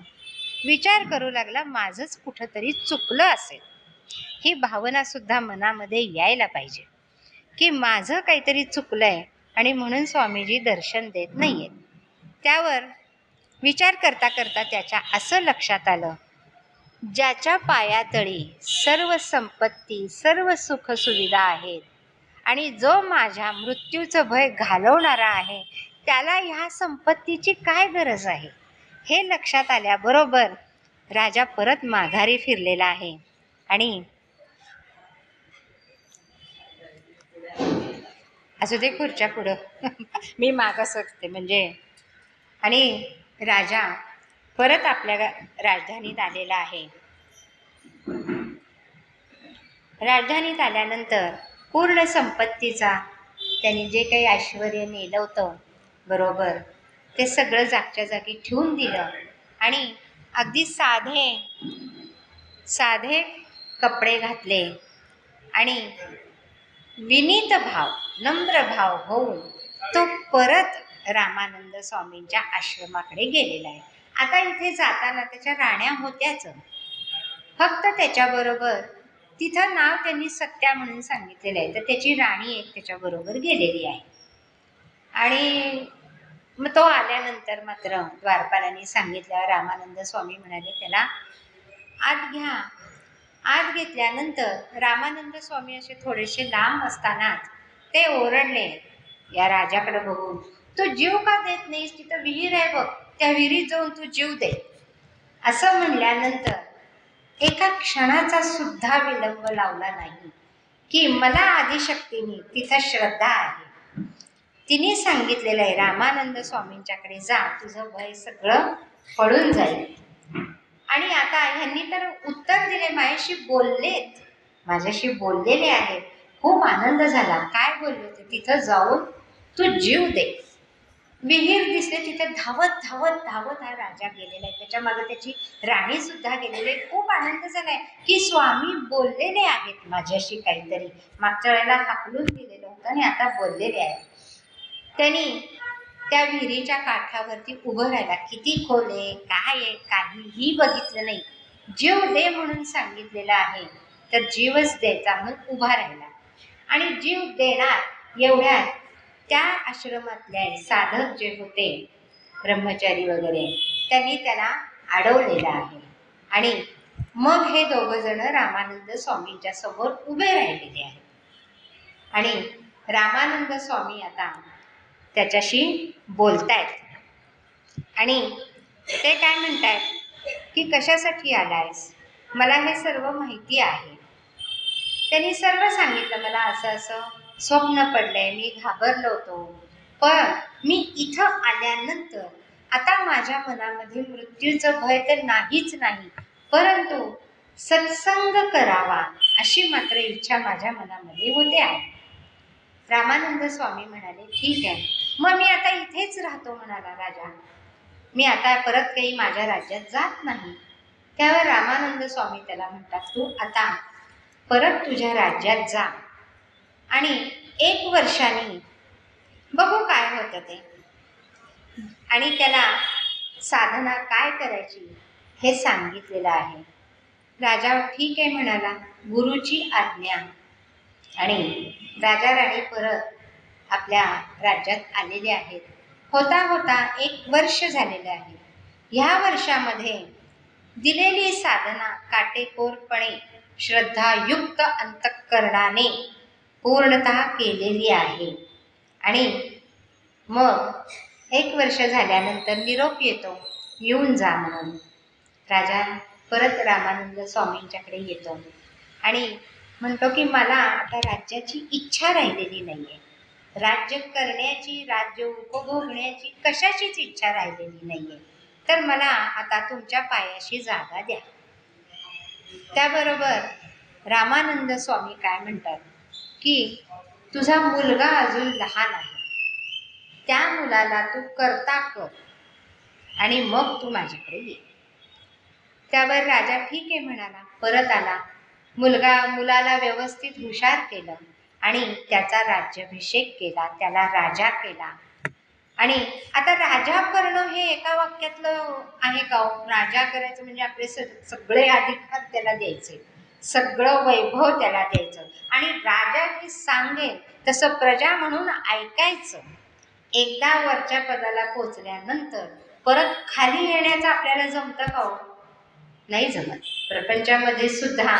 विचार करू लागला, माझंच कुठंतरी चुकलं असेल. ही भावनासुद्धा मनामध्ये यायला पाहिजे की माझं काहीतरी चुकलं आहे आणि म्हणून स्वामीजी दर्शन देत नाही आहेत. त्यावर विचार करता त्याच्या असं लक्षात आलं, ज्याच्या पायातळी सर्व संपत्ती सर्व सुखसुविधा आहेत आणि जो माझ्या मृत्यूचं भय घालवणारा आहे त्याला ह्या संपत्तीची काय गरज आहे? हे लक्षात आल्याबरोबर राजा परत माघारी फिरलेला आहे आणि असं ते खुर्च्या पुढं मी मागं सरकते म्हणजे. आणि राजा परत आपल्या राजधानीत आलेला आहे. राजधानीत आल्यानंतर पूर्ण संपत्तीचा त्यांनी जे काही ऐश्वर नेलं होतं बरोबर ते सगळं जागच्या जागी ठेवून दिलं आणि अगदी साधे कपडे घातले आणि विनीत भाव नम्र भाव होऊन तो परत रामानंद स्वामींच्या आश्रमाकडे गेलेला आहे. आता इथे जाताना त्याच्या राण्या होत्याच, फक्त त्याच्याबरोबर तिथं नाव त्यांनी सत्या म्हणून सांगितलेलं आहे. तर त्याची राणी एक त्याच्याबरोबर गेलेली आहे. आणि मग तो आल्यानंतर मात्र द्वारपालांनी सांगितल्यावर रामानंद स्वामी म्हणाले त्याला आत घ्या. आत घेतल्यानंतर रामानंद स्वामी असे थोडेसे लांब असतानाच ते ओरडले या राजाकडे बघून, तू जीव का देत नाहीस? तिथं विहीर आहे बघ, त्या विहिरीत जाऊन तू जीव दे. असं म्हणल्यानंतर एका क्षणाचा सुद्धा विलंब लावला नाही की मला आदिशक्तीने तिथं श्रद्धा आहे. तिने सांगितलेलं आहे रामानंद स्वामींच्याकडे जा, तुझं भय सगळं पळून जाईल. आणि आता ह्यांनी तर उत्तर दिले, माझ्याशी बोललेले आहेत. खूप आनंद झाला. काय बोलले होते? तिथं जाऊन तू जीव दे. विहीर दिसले तिथे धावत धावत धावत हा राजा गेलेला आहे. त्याच्या मागे त्याची राणी सुद्धा गेलेली आहे. खूप आनंद झालाय की स्वामी बोललेले आहेत माझ्याशी काहीतरी. मागच्या वेळेला हाकलून दिलेलं होतं आणि आता बोललेले आहेत. त्यांनी त्या विहिरीच्या काठावरती उभं राहिला. किती खोल आहे, काय आहे, काहीही बघितलं नाही. जीव दे म्हणून सांगितलेलं आहे तर जीवच द्यायचा म्हणून उभा राहिला. आणि जीव देणार एवढ्यात त्या आश्रमातले साधक जे होते ब्रह्मचारी वगैरे त्यांनी त्याला अडवलेलं आहे. आणि मग हे दोघं जण रामानंद स्वामींच्या समोर उभे राहिलेले आहेत. आणि रामानंद स्वामी आता त्याच्याशी बोलतायत आणि ते काय म्हणतायत की कशासाठी आलायस? मला हे सर्व माहिती आहे. त्यांनी सर्व सांगितलं, मला असं असं स्वप्न पडलंय, मी घाबरलो होतो, पण मी इथं आल्यानंतर आता माझ्या मनामध्ये मृत्यूचं भय तर नाहीच नाही, परंतु सत्संग करावा अशी मात्र इच्छा माझ्या मनामध्ये होते आहे. रामानंद स्वामी म्हणाले ठीक आहे, मग मी आता इथेच राहतो म्हणाला राजा. मी आता परत काही माझ्या राज्यात जात नाही. त्यावर रामानंद स्वामी त्याला म्हणतात तू आता परत तुझ्या राज्यात जा आणि 1 वर्षाने बघू काय होतं ते. आणि त्याला साधना काय करायची हे सांगितलेलं आहे. राजा ठीक आहे म्हणाला, गुरुची आज्ञा. आणि राजा राणी परत आपल्या राज्यात आलेले आहेत. होता होता 1 वर्ष झालेलं आहे. ह्या वर्षामध्ये दिलेली साधना काटेकोरपणे श्रद्धायुक्त अंतःकरणाने पूर्णतः केलेली आहे. आणि मग 1 वर्ष झाल्यानंतर निरोप येतो, येऊन जा म्हणून. राजा परत रामानंद स्वामींच्याकडे येतो आणि म्हणतो की मला आता राज्याची इच्छा राहिलेली नाही आहे. राज्य करण्याची, राज्य उपभोगण्याची कशाचीच इच्छा राहिलेली नाही आहे. तर मला आता तुमच्या पायाशी जागा द्या. त्याबरोबर रामानंद स्वामी काय म्हणतात की तुझा मुलगा अजून लहान आहे, त्या मुलाला तू करता कर आणि मग तू माझ्याकडे ये. त्यावर राजा ठीक आहे म्हणाला. परत आला. मुलाला व्यवस्थित हुशार केलं आणि त्याचा राज्याभिषेक केला, त्याला राजा केला. आणि आता राजा करणं हे एका वाक्यातलं आहे का? राजा करायचं म्हणजे आपले सगळे अधिकार त्याला द्यायचे, सगळं वैभव त्याला द्यायचं आणि राजा जे सांगेल तसं प्रजा म्हणून ऐकायचं. एकदा वरच्या पदाला पोचल्यानंतर परत खाली येण्याचं आपल्याला जमतं का हो? नाही जमत. प्रपंचामध्ये सुद्धा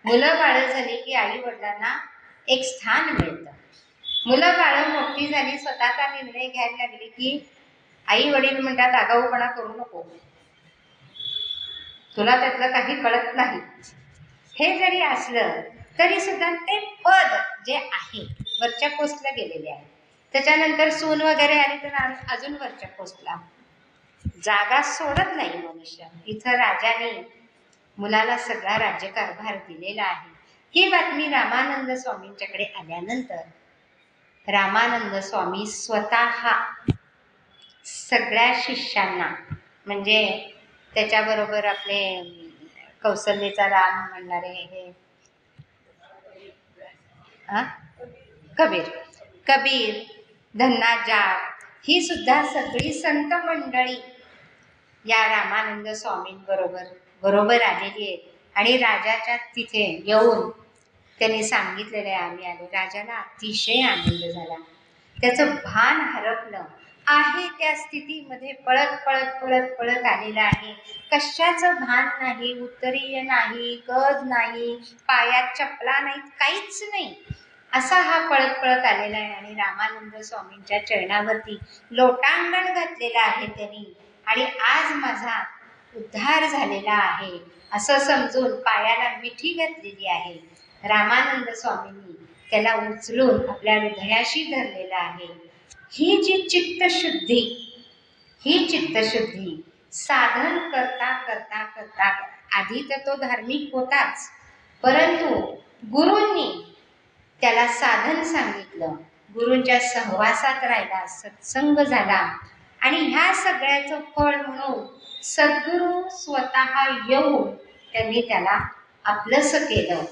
मुलं बाळं झाली की आई वडिलांना एक स्थान मिळतं. मुलं बाळं मोठी झाली, स्वतःचा निर्णय घ्यायला लागली की आई वडील म्हणतात आगाऊपणा करू नको, तुला त्यातलं काही कळत नाही. हे जरी असलं तरी सुद्धा ते पद जे आहे वरच्या पोस्टला गेलेले आहे. त्याच्यानंतर सून वगैरे आली तर अजून वरच्या पोस्टला. जागा सोडत नाही मनुष्य. इथं राजाने मुलाला सगळा राज्यकारभार दिलेला आहे. ही बातमी रामानंद स्वामींच्याकडे आल्यानंतर रामानंद स्वामी स्वतः सगळ्या शिष्यांना, म्हणजे त्याच्याबरोबर आपले कौसल्येचा राम म्हणणारे हे कबीर, धन्ना जाट, ही सुद्धा सगळी संत मंडळी या रामानंद स्वामींबरोबर आलेली आहेत. आणि राजाच्या तिथे येऊन त्यांनी सांगितलेलं आहे आम्ही आलो. राजाला अतिशय आनंद झाला. त्याचं भान हरपलं आहे. त्या स्थितीमध्ये पळत पळत पळत पळत आलेला आहे. कशाचं भान नाही, उत्तरीय नाही, गज नाही, पायात चपला नाहीत, काहीच नाही. असा हा पळत पळत आलेला आहे. आणि रामानंद स्वामींच्या चरणावरती लोटांगण घातलेलं आहे त्यांनी. आणि आज माझा उद्धार झालेला आहे असं समजून पायाला मिठी घातलेली आहे. रामानंद स्वामींनी त्याला उचलून आपल्या हृदयाशी धरलेला आहे. ही जी चित्तशुद्धी, ही चित्तशुद्धी साधन करता करता करता, आधी तर तो धार्मिक होताच, परंतु गुरूंनी त्याला साधन सांगितलं, गुरूंच्या सहवासात राहिला, सत्संग झाला. आणि ह्या सगळ्याचं फळ म्हणून सद्गुरू स्वतः येऊन त्यांनी त्याला आपलंसं केलं.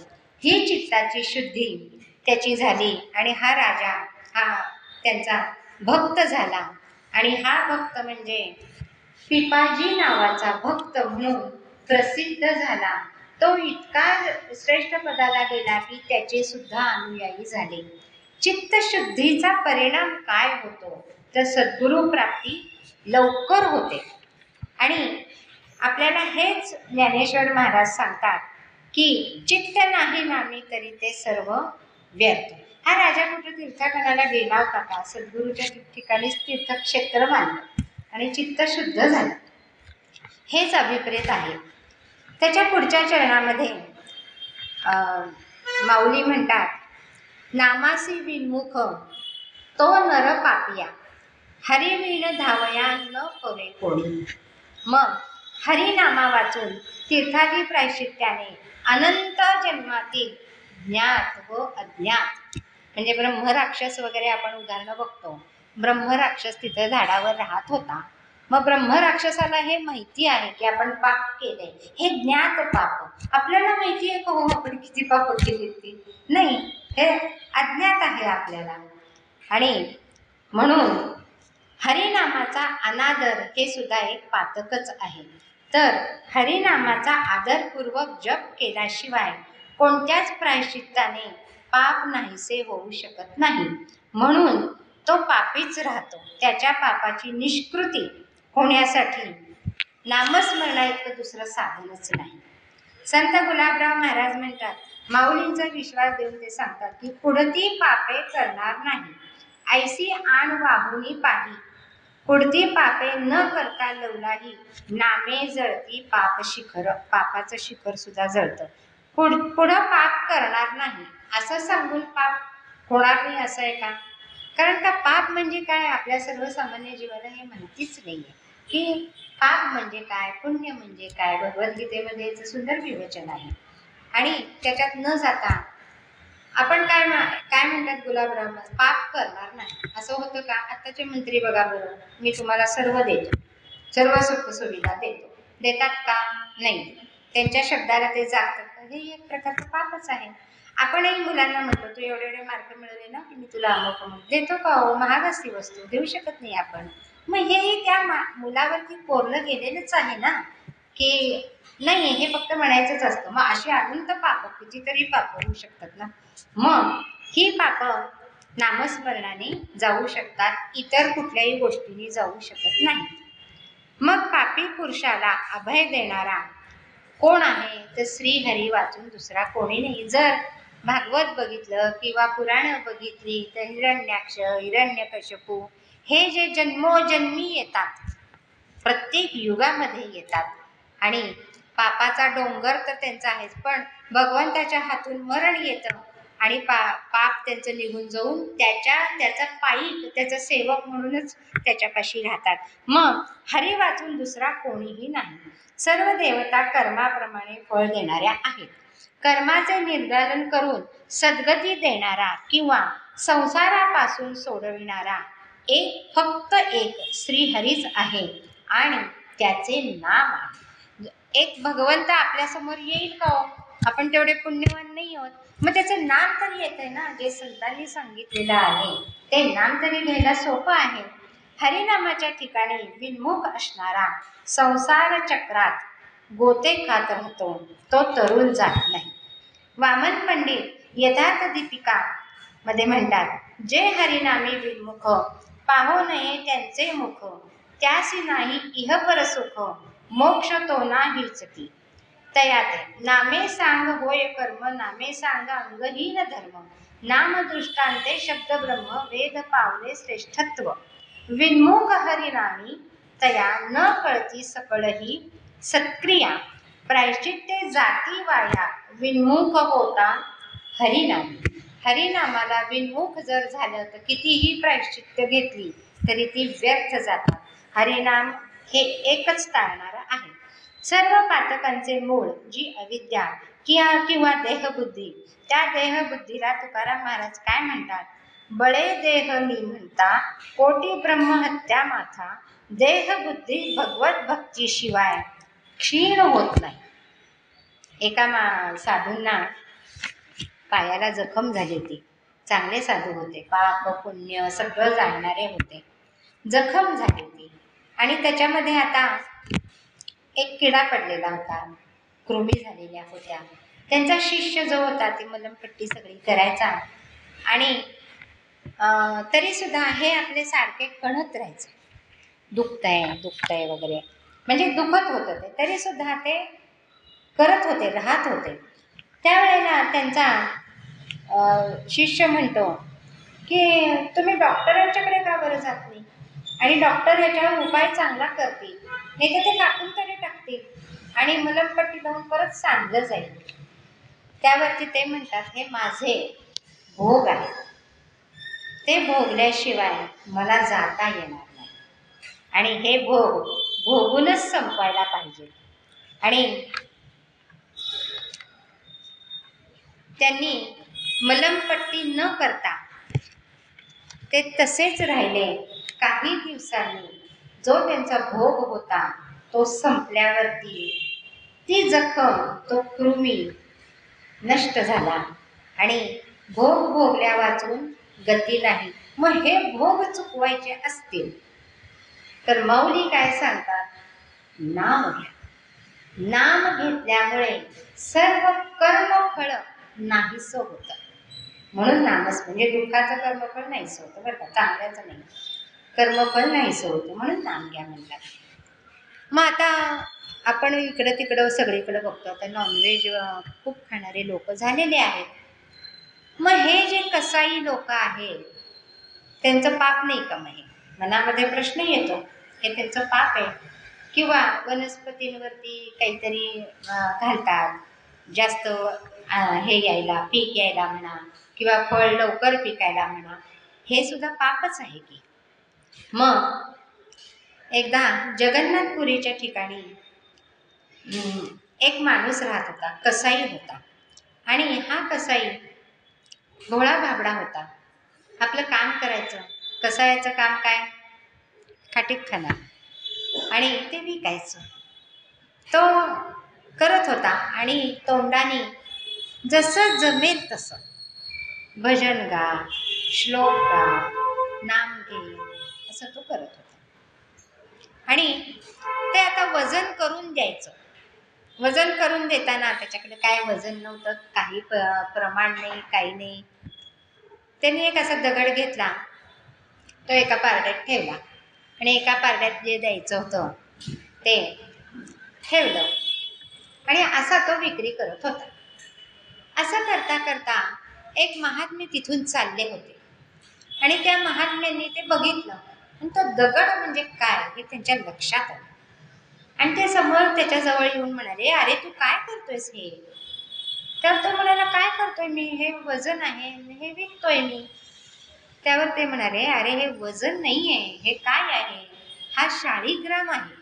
ही चित्ताची शुद्धी त्याची झाली आणि हा राजा हा त्यांचा भक्त झाला. आणि हा भक्त म्हणजे पिपाजी नावाचा भक्त म्हणून प्रसिद्ध झाला. तो इतका श्रेष्ठ पदाला गेला की त्याचे सुद्धा अनुयायी झाले. चित्तशुद्धीचा परिणाम काय होतो तर सद्गुरू प्राप्ती लवकर होते. आणि आपल्याला हेच ज्ञानेश्वर महाराज सांगतात की चित्त नाही नामी तरी ते सर्व व्यर्थ. हा राजा कुठे तीर्थाटनाला गेला होता का? सद्गुरूच्या ठिकाणीच तीर्थक्षेत्र बांधलं आणि चित्त शुद्ध झालं, हेच अभिप्रेत आहे. त्याच्या पुढच्या चरणामध्ये माऊली म्हणतात, नामासी विन्मुख तो नर पापिया, हरिवीण धावया न करे कोणी. मग हरिनामा वाचून तीर्थादी प्रायश्चित्याने अनंत जन्मातील ज्ञात व अज्ञात, म्हणजे ब्रह्मराक्षस वगैरे आपण उदाहरणं बघतो. ब्रह्मराक्षस तिथं झाडावर राहत होता. मग ब्रह्मराक्षसाला हे माहिती आहे की आपण पाप केले, हे ज्ञात पाप. आपल्याला माहिती आहे का हो आपण किती पाप केली ती? नाही, हे अज्ञात आहे आपल्याला. आणि म्हणून हरिनामाचा अनादर हे सुद्धा एक पातकच आहे. तर हरिनामाचा आदरपूर्वक जप केल्याशिवाय कोणत्याच प्रायश्चित्ताने पाप नाहीसे होऊ शकत नाही. म्हणून तो पापीच राहतो. त्याच्या पापाची निष्कृती होण्यासाठी नामस्मरणाइतकं दुसरं साधनच नाही. संत गुलाबराव महाराज म्हणतात, माऊलींचा विश्वास देऊन ते सांगतात की पुढती पापे करणार नाही, ऐसी आण वाहुनी पाही, पुढती पापे न करता लवलाही, नामे जळती पाप शिखर. पापाचं शिखर सुद्धा जळतं. पुढं पाप करणार नाही असं सांगून पाप होणार नाही असं आहे का? कारण का पाप म्हणजे काय आपल्या सर्वसामान्य जीवाला हे माहितीच नाही आहे की पाप म्हणजे काय, पुण्य म्हणजे काय. भगवद्गीतेमध्ये याचं सुंदर विवेचन आहे. आणि त्याच्यात न जाता आपण काय म्हणतात गुलाबराव, पाप करणार नाही असं होतं का? आत्ताचे मंत्री बघा बरं, मी तुम्हाला सर्व देतो, सर्व सुखसुविधा देतो, देतात का? नाही. त्यांच्या शब्दाला ते जागतात. हे एक प्रकारचं पापच आहे. आपणही मुलांना म्हणतो तू एवढे एवढे मार्क मिळवले ना की मी तुला अमुक देतो का? हो, महाग असती वस्तू, देऊ शकत नाही आपण. मग हे त्या मुलावरती कोरलं गेलेलंच आहे ना की नाही, हे फक्त म्हणायचंच असतं. मग अशी अनंत पाप, कितीतरी पाप होऊ शकतात ना. मग ही पाप नामस्मरणाने जाऊ शकतात, इतर कुठल्याही गोष्टींनी जाऊ शकत नाही. मग पापी पुरुषाला अभय देणारा कोण आहे तर श्रीहरी वाचून दुसरा कोणी नाही. जर भागवत बघितलं किंवा पुराणं बघितली तर हिरण्याक्ष, हिरण्यकश्यपू हे जे जन्मोजन्मी येतात, प्रत्येक युगामध्ये येतात. आणि पापाचा डोंगर तर त्यांचा आहेच, पण भगवंताच्या हातून मरण येतं आणि पाप त्यांचं निघून जाऊन त्याचा पायी, त्याचा सेवक म्हणूनच त्याच्यापाशी राहतात. मग हरी वाचून दुसरा कोणीही नाही. सर्व देवता कर्माप्रमाणे फळ देणाऱ्या आहेत. कर्माचे निर्धारण करून सद्गती देणारा किंवा संसारापासून सोडविणारा फक्त एक श्रीहरीच आहे आणि त्याचे नाम आहे. एक भगवंत आपल्यासमोर येईल का हो? आपण तेवढे पुण्यवान नाही आहोत. मग त्याचं नाम तरी येतंय ना, जे संतांनी सांगितलेलं आहे ते नाम तरी घ्यायला सोपं आहे. हरिनामाच्या ठिकाणी विन्मुख असणारा संसार चक्रात गोते खात राहतो तो तरुण जात नाही. वामन पंडित यथार्थ दीपिका मध्ये म्हणतात, जे हरिनामी विमुख पाहो नये त्यांचे मुख, त्यासी नाही इहपर सुख, मोक्ष तो नाहीच की. तयाते नामे सांग होय कर्म, नामे सांग अंगहीन धर्म, नाम दृष्टांते शब्द ब्रह्म, वेद पावले श्रेष्ठत्व. विन्मुख हरिनामी तया न कळती सकळही सत्क्रिया, प्रायश्चित्ते जाती वाया विन्मुख होता हरिनामी. हरिनामाला विन्मुख जर झालं तर कितीही प्रायश्चित्त घेतली तरी ती व्यर्थ जातात. हरिनाम हे एकच टाळणारं आहे. सर्व पातकांचे मूळ जी अविद्या किंवा देहबुद्धी, त्या देहबुद्धीला तुकाराम महाराज काय म्हणतात, बळे देह मी म्हणता कोटी ब्रह्महत्या माथा, देहबुद्धी भगवत भक्ती शिवाय क्षीण होत नाही. एका साधूंना पायाला जखम झाली होती. चांगले साधू होते, पाप पुण्य सगळं जाणणारे होते. जखम झाली होती आणि त्याच्यामध्ये आता एक किडा पडलेला होता, कृमी झालेल्या होत्या. त्यांचा शिष्य जो होता ती मलमपट्टी सगळी करायचा आणि तरीसुद्धा हे आपले सारखे कणत राहायचे, दुखतंय वगैरे, म्हणजे दुखत होतं ते, तरीसुद्धा ते करत होते, राहत होते. त्यावेळेला त्यांचा शिष्य म्हणतो की तुम्ही डॉक्टरांच्याकडे का बरं जात नाही, आणि डॉक्टर याच्यावर उपाय चांगला करतील, नाही तर ते कापून तरी टाकतील आणि मलमपट्टी लावून परत सांधलं जाईल. त्यावरती ते म्हणतात, हे माझे भोग आहेत, ते भोगल्याशिवाय मला जाता येणार नाही आणि हे भोग भोगूनच संपवायला पाहिजे. आणि त्यांनी मलमपट्टी न करता ते तसेच राहिले. काही दिवसांनी जो त्यांचा भोग होता तो संपल्यावरती ती जखम, तो कृमी नष्ट झाला आणि भोग भोगल्या वाचून गती नाही. मग हे भोग चुकवायचे असतील तर माऊली काय सांगतात, नाम घ्या. नाम घेतल्यामुळे सर्व कर्मफळ नाहीसं होतं. म्हणून नामच म्हणजे दुःखाचं कर्मफळ नाहीसं होतं बरं का, चांगल्याचं नाही, कर्मफळ नाहीसं होतं म्हणून नाम घ्या म्हणतात. मग आता आपण इकडं तिकडं सगळीकडं बघतो, आता नॉनव्हेज खूप खाणारे लोक झालेले आहेत. मग हे जे कसाई लोक आहेत त्यांचं पाप नाही का? मग मनामध्ये प्रश्न येतो, हे त्यांचं पाप आहे? किंवा वनस्पतींवरती काहीतरी घालतात जास्त हे यायला, पीक यायला म्हणा, किंवा फळ लवकर पिकायला म्हणा, हे सुद्धा पापच आहे की. मग एकदा जगन्नाथपुरीच्या ठिकाणी एक माणूस राहत होता, कसाई होता. आणि हा कसाई भोळा भाबडा होता. आपलं काम करायचं, कसायाचं काम काय, खाटीक खाना आणि ते विकायचं. तो करत होता आणि तोंडाने जसं जमेल तसं भजन गा, श्लोक गा, नाम घे, असं तो करत होता. आणि ते आता वजन करून द्यायचं. वजन करून देताना त्याच्याकडे काय वजन नव्हतं, काही प्रमाण नाही, काही नाही. त्यांनी एक असा दगड घेतला, तो एका पारड्यात ठेवला आणि एका पारड्यात जे द्यायचं होतं ते ठेवलं आणि असा तो विक्री करत होता. असं करता करता एक महात्मे तिथून चालले होते आणि त्या महात्म्यांनी ते बघितलं आणि तो दगड म्हणजे काय हे त्यांच्या लक्षात आलं. आणि ते समोर त्याच्याजवळ येऊन म्हणाले, अरे तू काय करतोयस हे? तर तो म्हणाला, काय करतोय मी, हे वजन आहे, हे विकतोय मी. त्यावर ते म्हणाले, अरे हे वजन नाही आहे, हे काय आहे, हा शाळीग्राम आहे.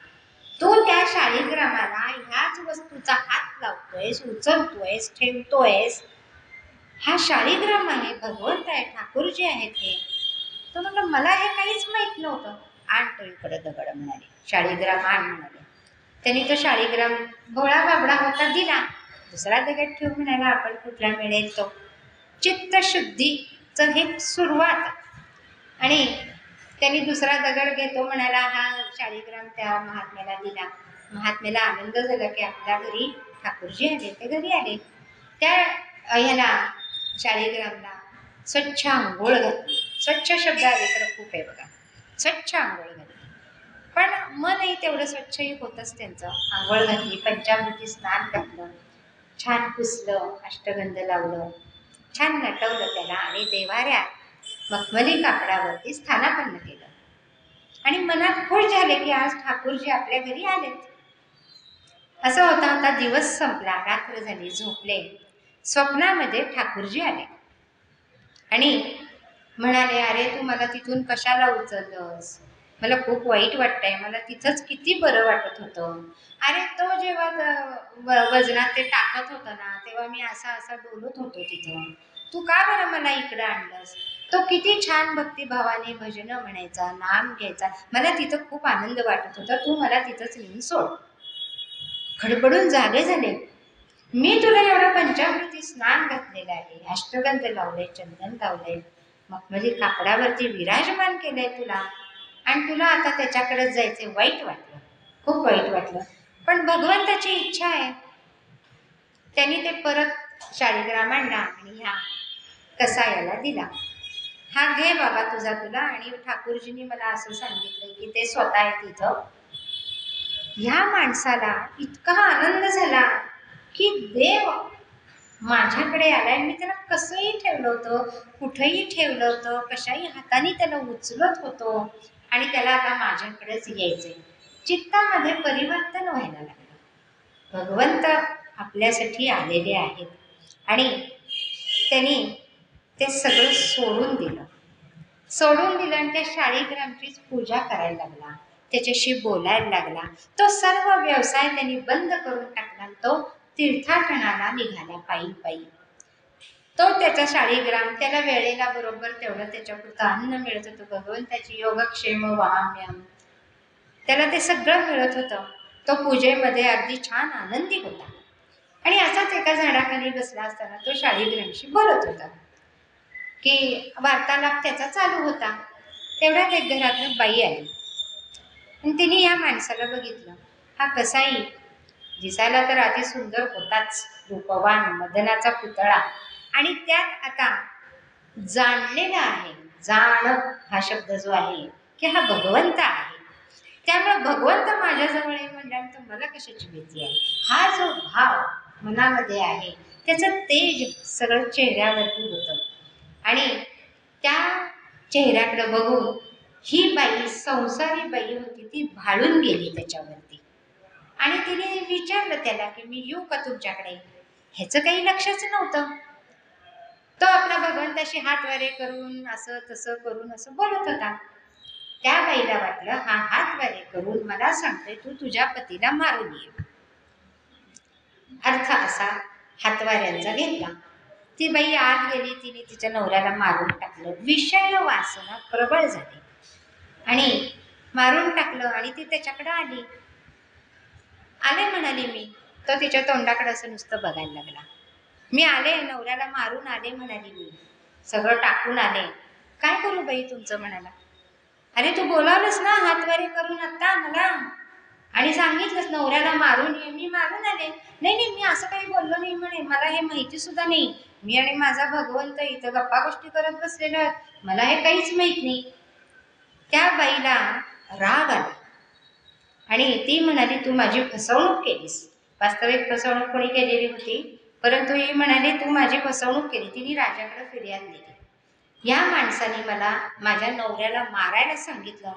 तू त्या शाळीग्रामाला ह्याच वस्तूचा हात लावतोयस, उचलतोयस, ठेवतोयस, हा शाळीग्राम आहे, भगवंत आहे, ठाकूरजी आहेत हे. तो म्हणाला, मला हे काहीच माहीत नव्हतं. आणतो इकडे दगड म्हणाले, शाळीग्राम आण म्हणाले. त्यांनी तो शाळीग्राम भोळा बाबडा होता दिला. दुसरा दगड ठेवून म्हणाला, आपण कुठला मिळेल तो. चित्तशुद्धीचं हे सुरुवात. आणि त्यांनी दुसरा दगड घेतो म्हणाला, हा शाळीग्राम त्या महात्म्याला दिला. महात्मेला आनंद झाला की आपल्या घरी ठाकूरजी आले. ते घरी आले. त्या ह्याला शाळीग्रामला स्वच्छ आंघोळ घातली. स्वच्छ शब्द अलीकडे खूप आहे बघा. स्वच्छ आंघोळ घातली. पण मनही तेवढं स्वच्छही होतच त्यांचं. आंघोळ घातली, पंचामृती स्नान घातलं, छान पुसलं, अष्टगंध लावलं, छान नटवलं त्याला आणि देवाऱ्यात मखमली कापडावरती स्थानापन्न केलं. आणि मनात खुश झाले की आज ठाकूरजी आपल्या घरी आलेत. असं होता होता दिवस संपला, रात्र झाली, झोपले. स्वप्नामध्ये ठाकूरजी आले आणि म्हणाले, अरे तू मला तिथून कशाला उचललंस? मला खूप वाईट वाटतंय, मला तिथंच किती बरं वाटत होतं. अरे तो जेव्हा वजनात ते टाकत होतं ना, तेव्हा मी असा डोलत होतो तिथं. तू का बरं मला इकडं आणलंस? तो किती छान भक्तिभावाने भजनं म्हणायचा, नाम घ्यायचा. मला तिथं खूप आनंद वाटत होता. तू मला तिथंच नेऊन सोड. खडबडून जागे झाले. मी तुला एवढं पंचामृती स्नान घातलेलं आहे, अष्टगंध लावले, चंदन लावले, मखमली कापडावरती विराजमान केलंय तुला, आणि तुला आता त्याच्याकडेच जायचे. वाईट वाटलं, खूप वाईट वाटलं. पण भगवंताची इच्छा आहे. त्यांनी ते परत शाळीग्रामांना आणि ह्या कसायाला दिला. हा घे बाबा तुझा तुला. आणि ठाकूरजींनी मला असं सांगितलं की ते स्वतः आहे तिथं. ह्या माणसाला इतका आनंद झाला की देव माझ्याकडे आलाय. मी त्याला कसंही ठेवलं होतं, कुठंही ठेवलं होतं, कशाही हाताने त्याला उचलत होतो आणि त्याला आता माझ्याकडेच यायचंय. चित्तामध्ये परिवर्तन व्हायला लागलं. भगवंत आपल्यासाठी आलेले आहेत आणि त्यांनी ते सगळं सोडून दिलं आणि त्या शाळीग्रामचीच पूजा करायला लागला, त्याच्याशी बोलायला लागला. तो सर्व व्यवसाय त्यांनी बंद करून टाकला. तो तीर्थाटनाला निघाला पायी पायी. तो त्याचा शाळीग्राम, त्याला वेळेला बरोबर तेवढं त्याच्यापुरतं अन्न मिळत होतं. भगवंताची योगक्षेम वाहाम्यम, त्याला ते सगळं मिळत होतं. तो पूजेमध्ये अगदी छान आनंदी होता. आणि असाच एका झाडाखाली बसला असताना तो शाळीग्रामशी बोलत होता की वार्तालाप त्याचा चालू होता. तेवढ्यात एक घरातनं बाई आली आणि तिने या माणसाला बघितलं. हा कसाई दिसायला तर अति सुंदर होताच, रूपवान, मदनाचा पुतळा, आणि त्यात आता जाणलेला आहे. जाण हा शब्द जो आहे की हा भगवंत आहे. त्यामुळे भगवंत माझ्याजवळ आहे म्हणल्यानंतर मला कशाची भीती आहे. हा जो भाव मनामध्ये आहे त्याचं तेज सगळं चेहऱ्यावरती होतं. आणि त्या चेहऱ्याकडे बघून ही बाई, संसारी बाई होती, ती भाळून गेली त्याच्यावरती. आणि तिने विचारलं त्याला की मी येऊ का तुमच्याकडे? ह्याचं काही लक्षच नव्हतं. तो आपला भगवंताशी हात वारे करून असं तसं करून असं बोलत होता. त्या बाईला वाटलं हा हात वारे करून मला सांगतोय तू तुझ्या पतीला मारून ये. अर्थ असा हातवाऱ्यांचा घेतला. ती बाई आत गेली, तिने तिच्या नवऱ्याला मारून टाकलं. विषय वासना प्रबळ झाली आणि मारून टाकलं. आणि ती त्याच्याकडे आली म्हणाली मी. तो तिच्या तोंडाकडे असं नुसतं बघायला लागला. मी आले, नवऱ्याला मारून आले म्हणाली मी, सगळं टाकून आले. काय करू बाई तुमचं म्हणाला. अरे तू बोलावलंस ना हातवारे करून आत्ता मला आणि सांगितलंस नवऱ्याला मारून ये. मी मारून आले. नाही मी असं काही बोललो नाही म्हणे, मला हे माहिती सुद्धा नाही. मी आणि माझा भगवंत इथं गप्पा गोष्टी करत बसलेलो आहेत, मला हे काहीच माहित नाही. त्या बाईला राग आला आणि ती म्हणाली तू माझी फसवणूक केलीस. वास्तविक फसवणूक कोणी केलेली होती, परंतु ही म्हणाली तू माझी फसवणूक केली. तिने राजाकडे फिर्याद दिली. या माणसाने मला माझ्या नवऱ्याला मारायला सांगितलं,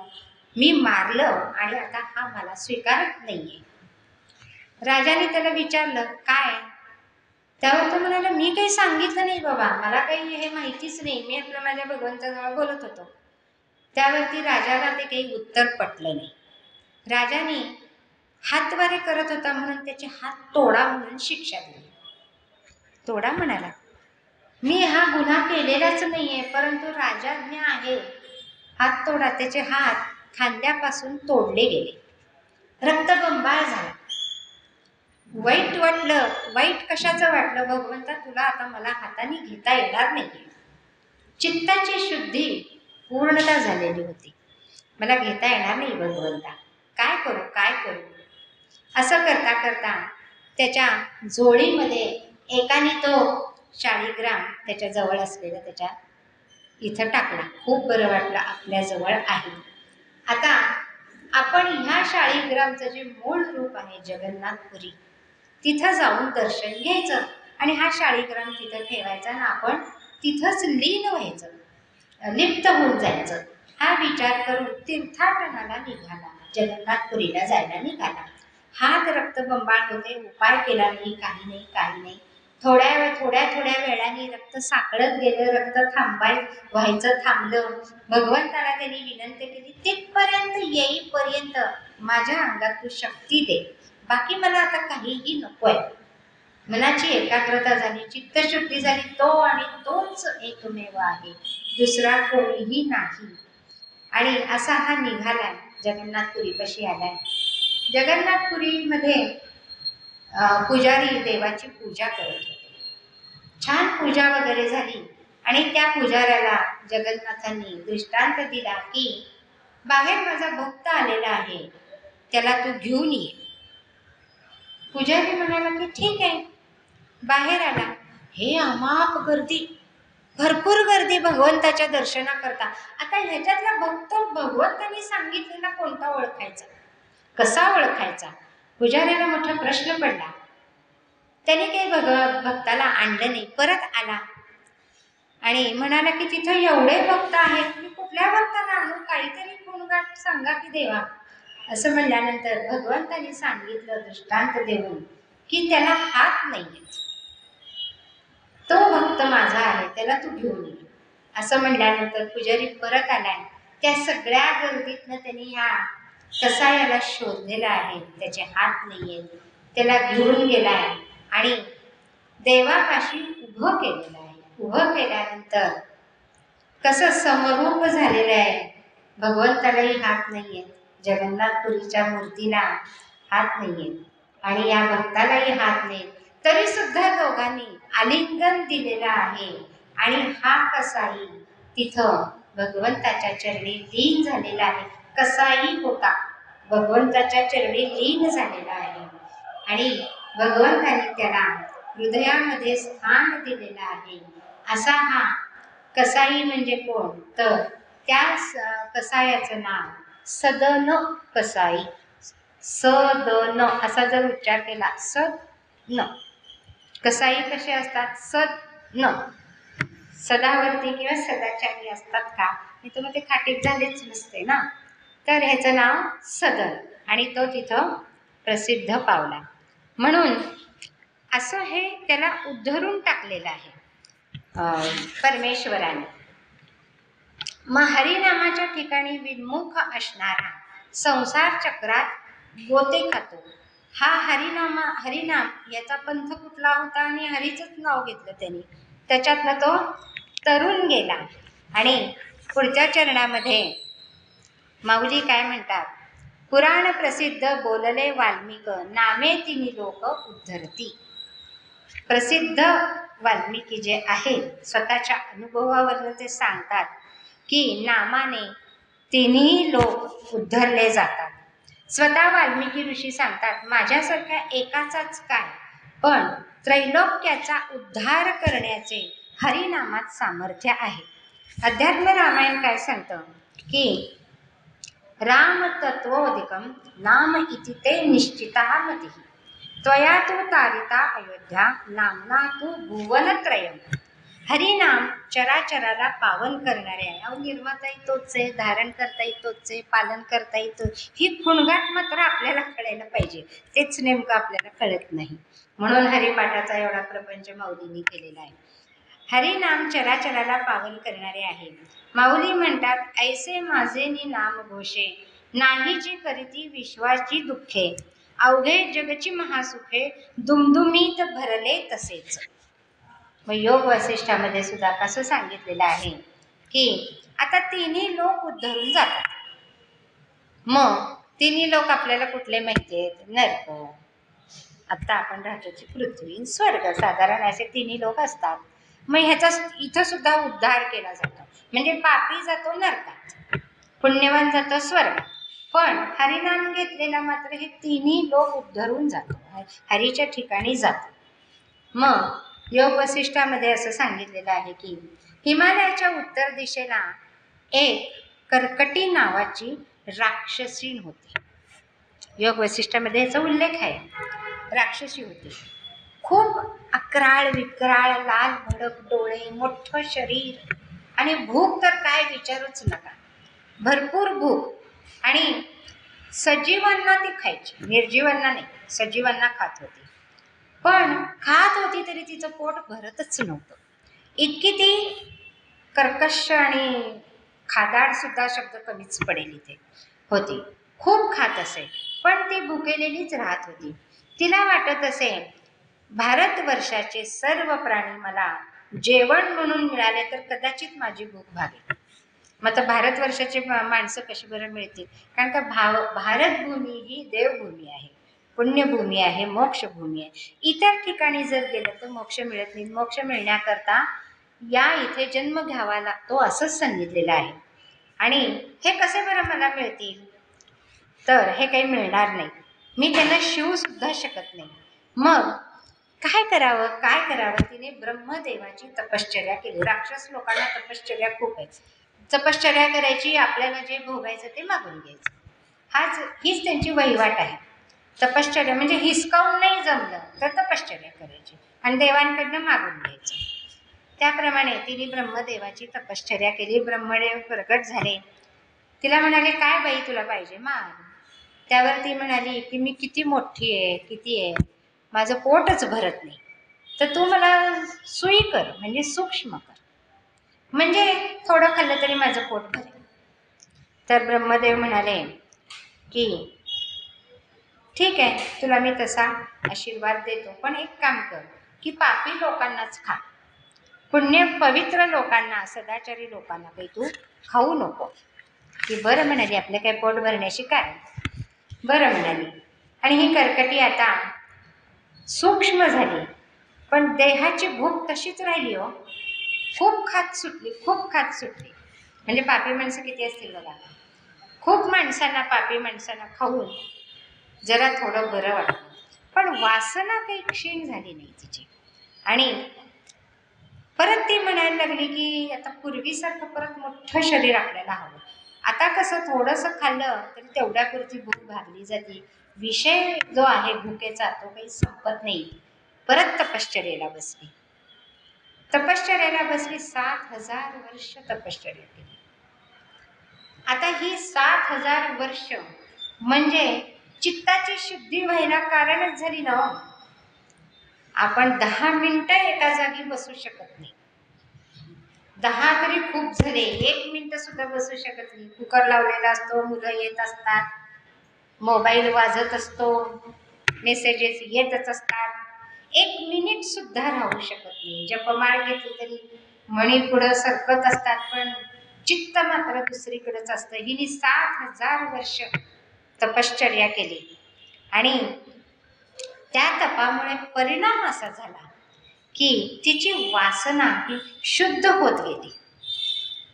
मी मारलं आणि आता हा मला स्वीकारत नाहीये. राजाने त्याला विचारलं काय? त्यावर तो म्हणाला मी काही सांगितलं नाही बाबा, मला काही हे माहितीच नाही, मी आपल्या माझ्या भगवंताजवळ बोलत होतो. त्यावरती राजाला ते काही उत्तर पटलं नाही. राजाने हातवारे करत होता म्हणून त्याचे हात तोडा म्हणून शिक्षा दिली. तोडा म्हणाला, मी हा गुन्हा केलेलाच नाहीये, परंतु राजाज्ञा आहे, हात तोडा. त्याचे हात खांद्यापासून तोडले गेले, रक्तबंबाळ झाला. वाईट वाटलं. वाईट कशाचं वाटलं? भगवंता तुला आता मला हाताने घेता येणार नाही. चित्ताची शुद्धी पूर्णता झालेली होती, मला घेता येणार नाही भगवंता, काय करू. असं करता करता त्याच्या झोळीमध्ये एकाने तो शाळीग्राम त्याच्या जवळ असलेला त्याच्या इथं टाकला. खूप बरं वाटलं, आपल्याजवळ आहे. आता आपण ह्या शाळीग्रामचं जे मूळ रूप आहे जगन्नाथपुरी, तिथं जाऊन दर्शन घ्यायचं आणि हा शाळीग्राम तिथं ठेवायचा आणि आपण तिथंच लीन व्हायचं, लिप्त होऊन जायचं. हा विचार करून तीर्थाटनाला निघाला, जगन्नाथपुरीला जायला निघाला. हात रक्तबंबाळ होते, उपाय केला नाही, काही नाही, काही नाही. थोड्या वेळाने रक्त साकळत गेलं, रक्त व्हायचं थांबलं. भगवंताला त्यांनी विनंती केली, तिथपर्यंत येईपर्यंत माझ्या अंगात तू शक्ती दे, बाकी मला आता काहीही नकोय. मनाची एकाग्रता झाली, चित्तशुद्धी झाली. तो आणि तोच एकमेव आहे, दुसरा कोणीही नाही. आणि असा हा निघालाय, जगन्नाथपुरीपाशी आलाय. जगन्नाथपुरीमध्ये पुजारी देवाची पूजा करत होते. छान पूजा वगैरे झाली आणि त्या पुजाऱ्याला जगन्नाथांनी दृष्टांत दिला की बाहेर माझा भक्त आलेला आहे, त्याला तू घेऊन ये. पुजारी म्हणाला की ठीक आहे. बाहेर आला. हे अमाप गर्दी, भरपूर गर्दी भगवंताच्या दर्शनाकरता. आता ह्याच्यातला भक्त भगवंतांनी सांगितलेला कोणता ओळखायचा, कसा ओळखायचा? पुजाऱ्याला मोठा प्रश्न पडला. त्याने काही भक्ताला आणलं नाही, परत आला आणि म्हणाला की तिथं एवढे भक्त आहेत, मी कुठल्या भक्ताला आणू, काहीतरी गुणगाठ सांगा की देवा. असं म्हणल्यानंतर भगवंतांनी सांगितलं दृष्टांत देऊन की त्याला हात नाहीये, तो भक्त माझा आहे, त्याला तू घेऊन ये. असं म्हणल्यानंतर पुजारी परत आलाय. त्या सगळ्या गर्दीतनं त्यांनी ह्या कसायाला शोधलेला आहे, त्याचे हात नाहीये, त्याला घेऊन गेलाय आणि देवापाशी उभं केलेलं आहे. उभं केल्यानंतर कसं समरूप झालेलं आहे. भगवंतालाही हात नाहीये, जगन्नाथपुरीच्या मूर्तीला हात नाहीये आणि या भक्तालाही हात नाही, तरी सुद्धा दोघांनी आलिंगन दिलेलं आहे. आणि हा कसाई तिथं भगवंताच्या चरणी लीन झालेला आहे. कसाई होता, भगवंताच्या चरणी लीन झालेला आहे आणि भगवंताने त्याला हृदयामध्ये स्थान दिलेलं आहे. असा हा कसाई म्हणजे कोण, तर त्या कसायाचं नाव सदन कसाई. सदन असा जर उच्चार केला, सदन. कसाई कसे असतात, सदन, सदावर्ती किंवा सदाचारी असतात का, नाही तर मग ते खाटीक झालेच नसते ना. तर ह्याचं नाव सदन आणि तो तिथं प्रसिद्ध पावला. म्हणून असं हे त्याला उद्धरून टाकलेलं आहे परमेश्वराने. मग हरिनामाच्या ठिकाणी विन्मुख असणारा संसार चक्रात गोते खातो. हा हरिनाम याचा पंथ कुठला होता आणि हरीचंच नाव घेतलं त्यांनी, त्याच्यातनं तो तरुण गेला. आणि पुढच्या चरणामध्ये माऊली काय म्हणतात, पुराण प्रसिद्ध बोलले वाल्मिक, नामे तिन्ही लोक उद्धरती. प्रसिद्ध वाल्मिकी जे आहेत स्वतःच्या अनुभवावरून ते सांगतात की नामाने तिन्ही लोक उद्धरले जातात. स्वतः वाल्मिकी ऋषी सांगतात, माझ्यासारख्या एकाचाच काय, पण त्रैलोक्याचा उद्धार करण्याचे हरिनामात सामर्थ्य आहे. अध्यात्म रामायण काय सांगतं की राम तत्वोदिकम नाम इति ते निश्चिता मतिः, त्वया तु तारिता अयोध्या नामना तू भुवनत्रयम. हरिनाम चराचराला पावन करणारे आहे. अहो निर्माताही तोच आहे, धारण करताही तोच आहे, पालन करताही तोच. ही खुणगाट मात्र आपल्याला कळायला पाहिजे, तेच नेमकं आपल्याला कळत नाही. म्हणून हरिपाठाचा एवढा प्रपंच माऊलींनी केलेला आहे. हरिनाम चराचराला पावन करणारे आहे. माऊली म्हणतात, ऐसे माझे नि नाम घोषे, नाही जी करीती विश्वाची दुःखे, अवघे जगची महासुखे, दुमदुमीत भरले तसेच. मग योग वसिष्ठामध्ये सुद्धा कसं सांगितलेलं आहे की आता तिन्ही लोक उद्धरून जातात. मग तिन्ही लोक आपल्याला कुठले माहिती आहेत, नरक, आता आपण राहतो पृथ्वी, स्वर्ग, साधारण असे तिन्ही लोक असतात. मग ह्याचा इथं सुद्धा उद्धार केला जातो. म्हणजे पापी जातो नरकात, पुण्यवान जातो स्वर्गात. पण हरिनाम घेतलेला मात्र हे तिन्ही लोक उद्धरून जातो, हरीच्या ठिकाणी जातो. मग योग वसिष्ठामध्ये असं सांगितलेलं आहे की हिमालयाच्या उत्तर दिशेला एक कर्कटी नावाची राक्षसी होती. योग वसिष्ठामध्ये याचा उल्लेख आहे. राक्षसी होती, खूप अकराळ विक्राळ, लाल भडक डोळे, मोठं शरीर आणि भूक तर काय विचारूच नका, भरपूर भूक. आणि सजीवांना ती खायची, निर्जीवांना नाही, सजीवांना खात होती. पण खात होती तरी तिचं पोट भरतच नव्हतं, इतकी ती कर्कश आणि खादाड सुद्धा शब्द कमीच पडेल इथे होती. खूप खात असे पण ती भुकेलेलीच राहत होती. तिला वाटत असे भारतवर्षाचे सर्व प्राणी मला जेवण म्हणून मिळाले तर कदाचित माझी भूक भागेल. मग तर भारतवर्षाचे माणसं कशी बरं मिळतील, कारण का भारतभूमी ही देवभूमी आहे, पुण्यभूमी आहे, मोक्षभूमी आहे. इतर ठिकाणी जर गेलं तर मोक्ष मिळत नाही. मोक्ष मिळण्याकरता या इथे जन्म घ्यावा लागतो असंच सांगितलेलं आहे. आणि हे कसे बरं मला मिळतील, तर हे काही मिळणार नाही, मी त्यांना शिवू सुद्धा शकत नाही. मग काय करावं, काय करावं. तिने ब्रह्मदेवाची तपश्चर्या केली. राक्षस लोकांना तपश्चर्या खूप आहे. तपश्चर्या करायची, आपल्याला जे भोगायचं ते मागून घ्यायचं, हीच त्यांची वहिवाट आहे. तपश्चर्या म्हणजे हिसकावून नाही जमलं तर तपश्चर्या करायची आणि देवांकडनं मागून घ्यायचं. त्याप्रमाणे तिने ब्रह्मदेवाची तपश्चर्या केली. ब्रह्मदेव प्रकट झाले. तिला म्हणाले, काय बाई तुला पाहिजे माग. त्यावर ती म्हणाली की मी किती मोठी आहे, किती आहे, माझं पोटच भरत नाही, तर तू मला सुई कर, म्हणजे सूक्ष्म कर, म्हणजे थोडं खाल्लं तरी माझं पोट भरेल. तर ब्रह्मदेव म्हणाले की ठीक आहे, तुला मी तसा आशीर्वाद देतो, पण एक काम कर की पापी लोकांनाच खा, पुण्य पवित्र लोकांना, सदाचारी लोकांना काही तू खाऊ नको. की बरं म्हणाली, आपलं काय पोट भरण्याशी काय, बरं म्हणाली. आणि ही कर्कटी आता सूक्ष्म झाली, पण देहाची भूक तशीच राहिली हो. खूप खात सुटली, खूप खात सुटली. म्हणजे पापी माणसं किती असतील बघा. खूप माणसांना, पापी माणसांना खाऊन जरा थोडं बरं वाटलं, पण वासना काही क्षीण झाली नाही तिची. आणि परत ती म्हणायला लागली की आता पूर्वीसारखं परत मोठं शरीर आपल्याला हवं. आता कसं थोडंसं खाल्लं तरी तेवढ्यापुरती भूक भागली जाते, विषय जो आहे भुकेचा तो काही संपत नाही. परत तपश्चर्येला बसली. तपश्चर्याला बसली, 7,000 वर्ष तपश्चर्या केली. आता ही 7,000 वर्ष म्हणजे चित्ताची शुद्धी व्हायला कारणच झाली ना. आपण 10 मिनिटं एका जागी बसू शकत नाही. 10 तरी खूप झाले, 1 मिनिट सुद्धा बसू शकत नाही. कुकर लावलेला असतो, मुलं येत असतात, मोबाईल वाजत असतो, मेसेजेस येतच असतात, 1 मिनिट सुद्धा राहू शकत नाही. जपमाळ घेतली तरी मणी पुढं सरकत असतात, पण चित्त मात्र दुसरीकडेच असतं. हिने 7,000 वर्ष तपश्चर्या केली आणि त्या तपामुळे परिणाम असा झाला की तिची वासना ही शुद्ध होत गेली.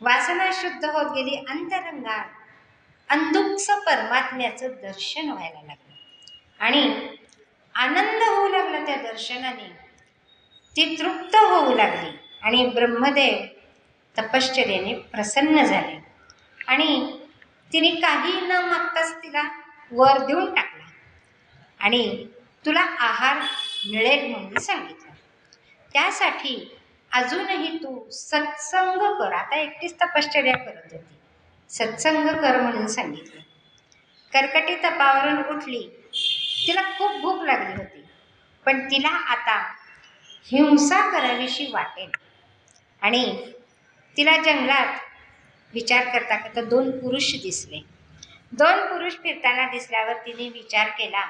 वासना शुद्ध होत गेली. अंतरंगात अंधुक्स परमात्म्याचं दर्शन व्हायला लागलं आणि आनंद होऊ लागला त्या दर्शनाने. ती तृप्त होऊ लागली आणि ब्रह्मदेव तपश्चर्याने प्रसन्न झाले आणि तिने काही न मागताच तिला वर देऊन टाकला आणि तुला आहार मिळेल म्हणून सांगितलं. त्यासाठी अजूनही तू सत्संग कर. आता एकटीच तपश्चर्या करत होती, सत्संग कर म्हणून सांगितलं. कर्कटी तपावरून उठली. तिला खूप भूक लागली होती, पण तिला आता हिंसा करावीशी वाटेल आणि तिला जंगलात विचार करता करता 2 पुरुष दिसले. 2 पुरुष फिरताना दिसल्यावर तिने विचार केला.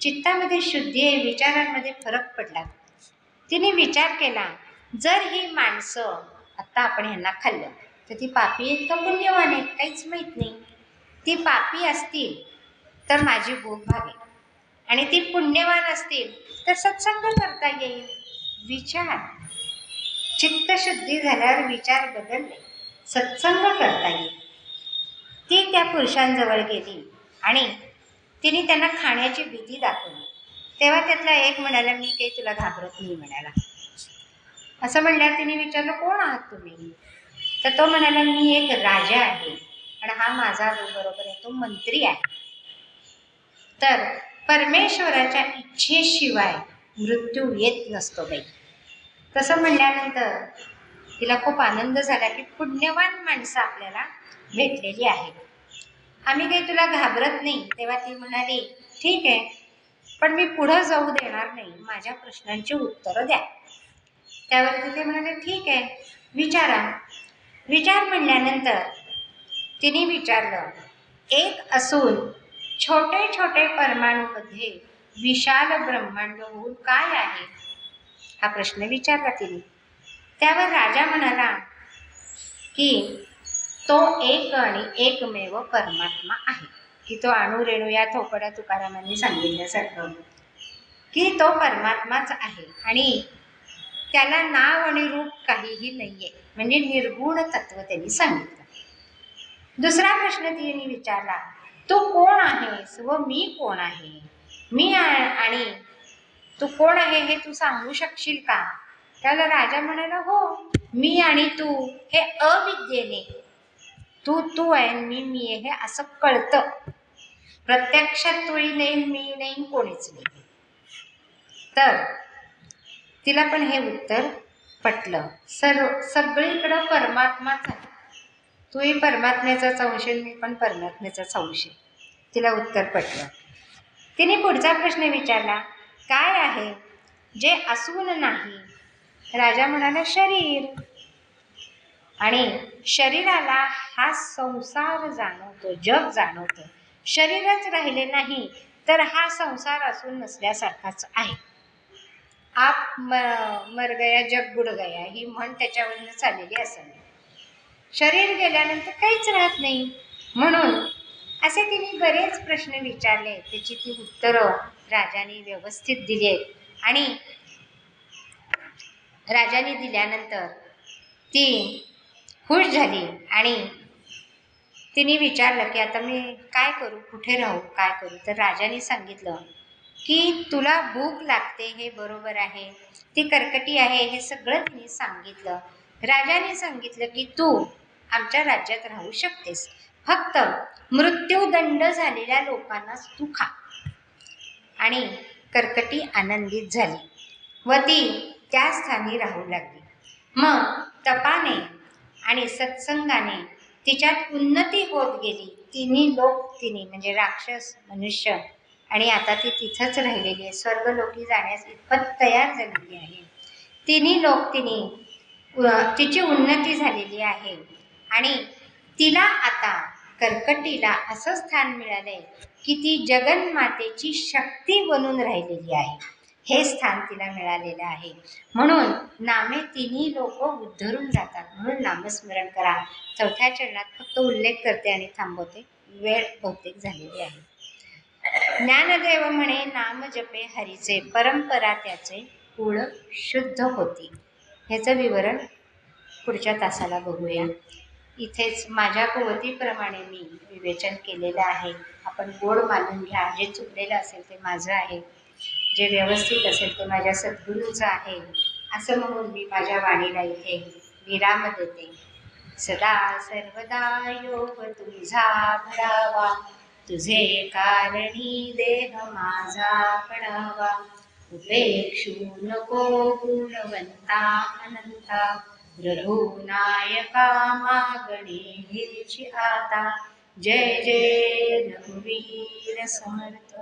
चित्तामध्ये शुद्धी आहे, विचारांमध्ये फरक पडला. तिने विचार केला, जर ही माणसं आत्ता आपण ह्यांना खाल्लं तर ती पापी आहेत का पुण्यवान आहेत काहीच माहीत नाही. ती पापी असतील तर माझी भूक भागेल आणि ती पुण्यवान असतील तर सत्संग करता येईल. विचार, चित्तशुद्धी झाल्यावर विचार बदलले, सत्संग करता येईल. ती त्या पुरुषांजवळ गेली आणि तिने त्यांना खाण्याची भीती दाखवली. तेव्हा त्यातला एक म्हणाला, मी काही तुला घाबरत नाही म्हणाला. असं म्हणल्यावर तिने विचारलं, कोण आहात तुम्ही? तर तो म्हणाला, मी एक राजा आहे आणि हा माझा बरोबर आहे तो मंत्री आहे. तर परमेश्वराच्या इच्छेशिवाय मृत्यू येत नसतो बाई. तसं म्हणल्यानंतर तिला खूप आनंद झाला की पुण्यवान माणसं आपल्याला भेटलेली आहेत, आम्ही काही तुला घाबरत नाही. तेव्हा ती म्हणाली, ठीक आहे, पण मी पुढं जाऊ देणार नाही, माझ्या प्रश्नांची उत्तरं द्या. त्यावरती ते म्हणाले, ठीक आहे, विचारा. विचार म्हणल्यानंतर तिने विचारलं, एक असून छोटे छोटे परमाणूमध्ये विशाल ब्रह्मांड होऊन काय आहे? हा प्रश्न विचारला तिने. त्यावर राजा म्हणाला की तो एक आणि एकमेव परमात्मा आहे, की तो अणुरेणू या थोपड्या तुकारामांनी सांगितल्यासारखं की तो परमात्माच आहे आणि त्याला नाव आणि रूप काहीही नाहीये, म्हणजे निर्गुण तत्व त्यांनी सांगितलं. दुसरा प्रश्न तिने विचारला, तू कोण आहेस व मी कोण आहे? मी आणि तू कोण आहे हे तू सांगू शकशील का? त्याला राजा म्हणाला, हो, मी आणि तू हे अविद्येने, तू तू आहे, मी आहे हे असं कळतं. प्रत्यक्षात तुही नाही, मी नाही, कोणीच नाही. तर तिला पण हे उत्तर पटलं. सगळीकडं परमात्माच आहे, तूही परमात्म्याचाच अंश, मी पण परमात्म्याचाच अंश. तिला उत्तर पटलं. तिने पुढचा प्रश्न विचारला, काय आहे जे असून नाही? राजा म्हणाला, शरीर. आणि शरीराला हा संसार जाणवतो, जग जाणवतं. शरीरच राहिले नाही तर हा संसार असून नसल्यासारखाच आहे. आप मर गया जग बुड गया ही म्हण त्याच्यावरनं चाललेली असावी. शरीर गेल्यानंतर काहीच राहत नाही. म्हणून असे तिने बरेच प्रश्न विचारले, त्याची ती उत्तरं राजाने व्यवस्थित दिली आहेत. आणि राजाने दिल्यानंतर ती खुश झाली आणि तिने विचारलं की आता मी काय करू, कुठे राहू, काय करू? तर राजाने सांगितलं की तुला भूक लागते हे बरोबर आहे, ती कर्कटी आहे हे सगळं तिने सांगितलं. राजाने सांगितलं की तू आमच्या राज्यात राहू शकतेस, फक्त मृत्यूदंड झालेल्या लोकांनाच तू खा. आणि कर्कटी आनंदित झाली व ती त्या स्थानी राहू लागली. मग तपाने आणि सत्संगाने तिच्यात उन्नती होत गेली. तिन्ही लोक, तिने म्हणजे राक्षस, मनुष्य आणि आता ती तिथंच राहिलेली आहे, स्वर्गलोकी जाण्यास इतपत तयार झालेली आहे. तिन्ही लोक तिची उन्नती झालेली आहे आणि तिला आता कर्कटीला असं स्थान मिळालंय की ती जगन्मातेची शक्ती बनून राहिलेली आहे. हे स्थान तिला मिळालेलं आहे. म्हणून नामे तिन्ही लोक उद्धरून जातात. म्हणून नामस्मरण करा. चौथ्या चरणात फक्त उल्लेख करते आणि थांबवते, वेळ बहुतेक झालेली आहे. ज्ञानदेव म्हणे, नाम जपे हरीचे, परंपरा त्याचे कुळ शुद्ध होती. ह्याचं विवरण पुढच्या तासाला बघूया. इथेच माझ्या कुवतीप्रमाणे मी विवेचन केलेलं आहे. आपण गोड मानून घ्या. जे चुकलेलं असेल ते माझं आहे, जे व्यवस्थित असेल ते माझ्या सद्गुरूंचं आहे, असं म्हणून मी माझ्या वाणीला इथे विराम देते. सदा सर्वदा योग तुझा घडावा, तुझे कारणी देह माझा पडावा. उपेक्षू नको गुणवंता अनंता, रघुनायका मागणे हेची आता. जय जय रघुवीर समर्थ.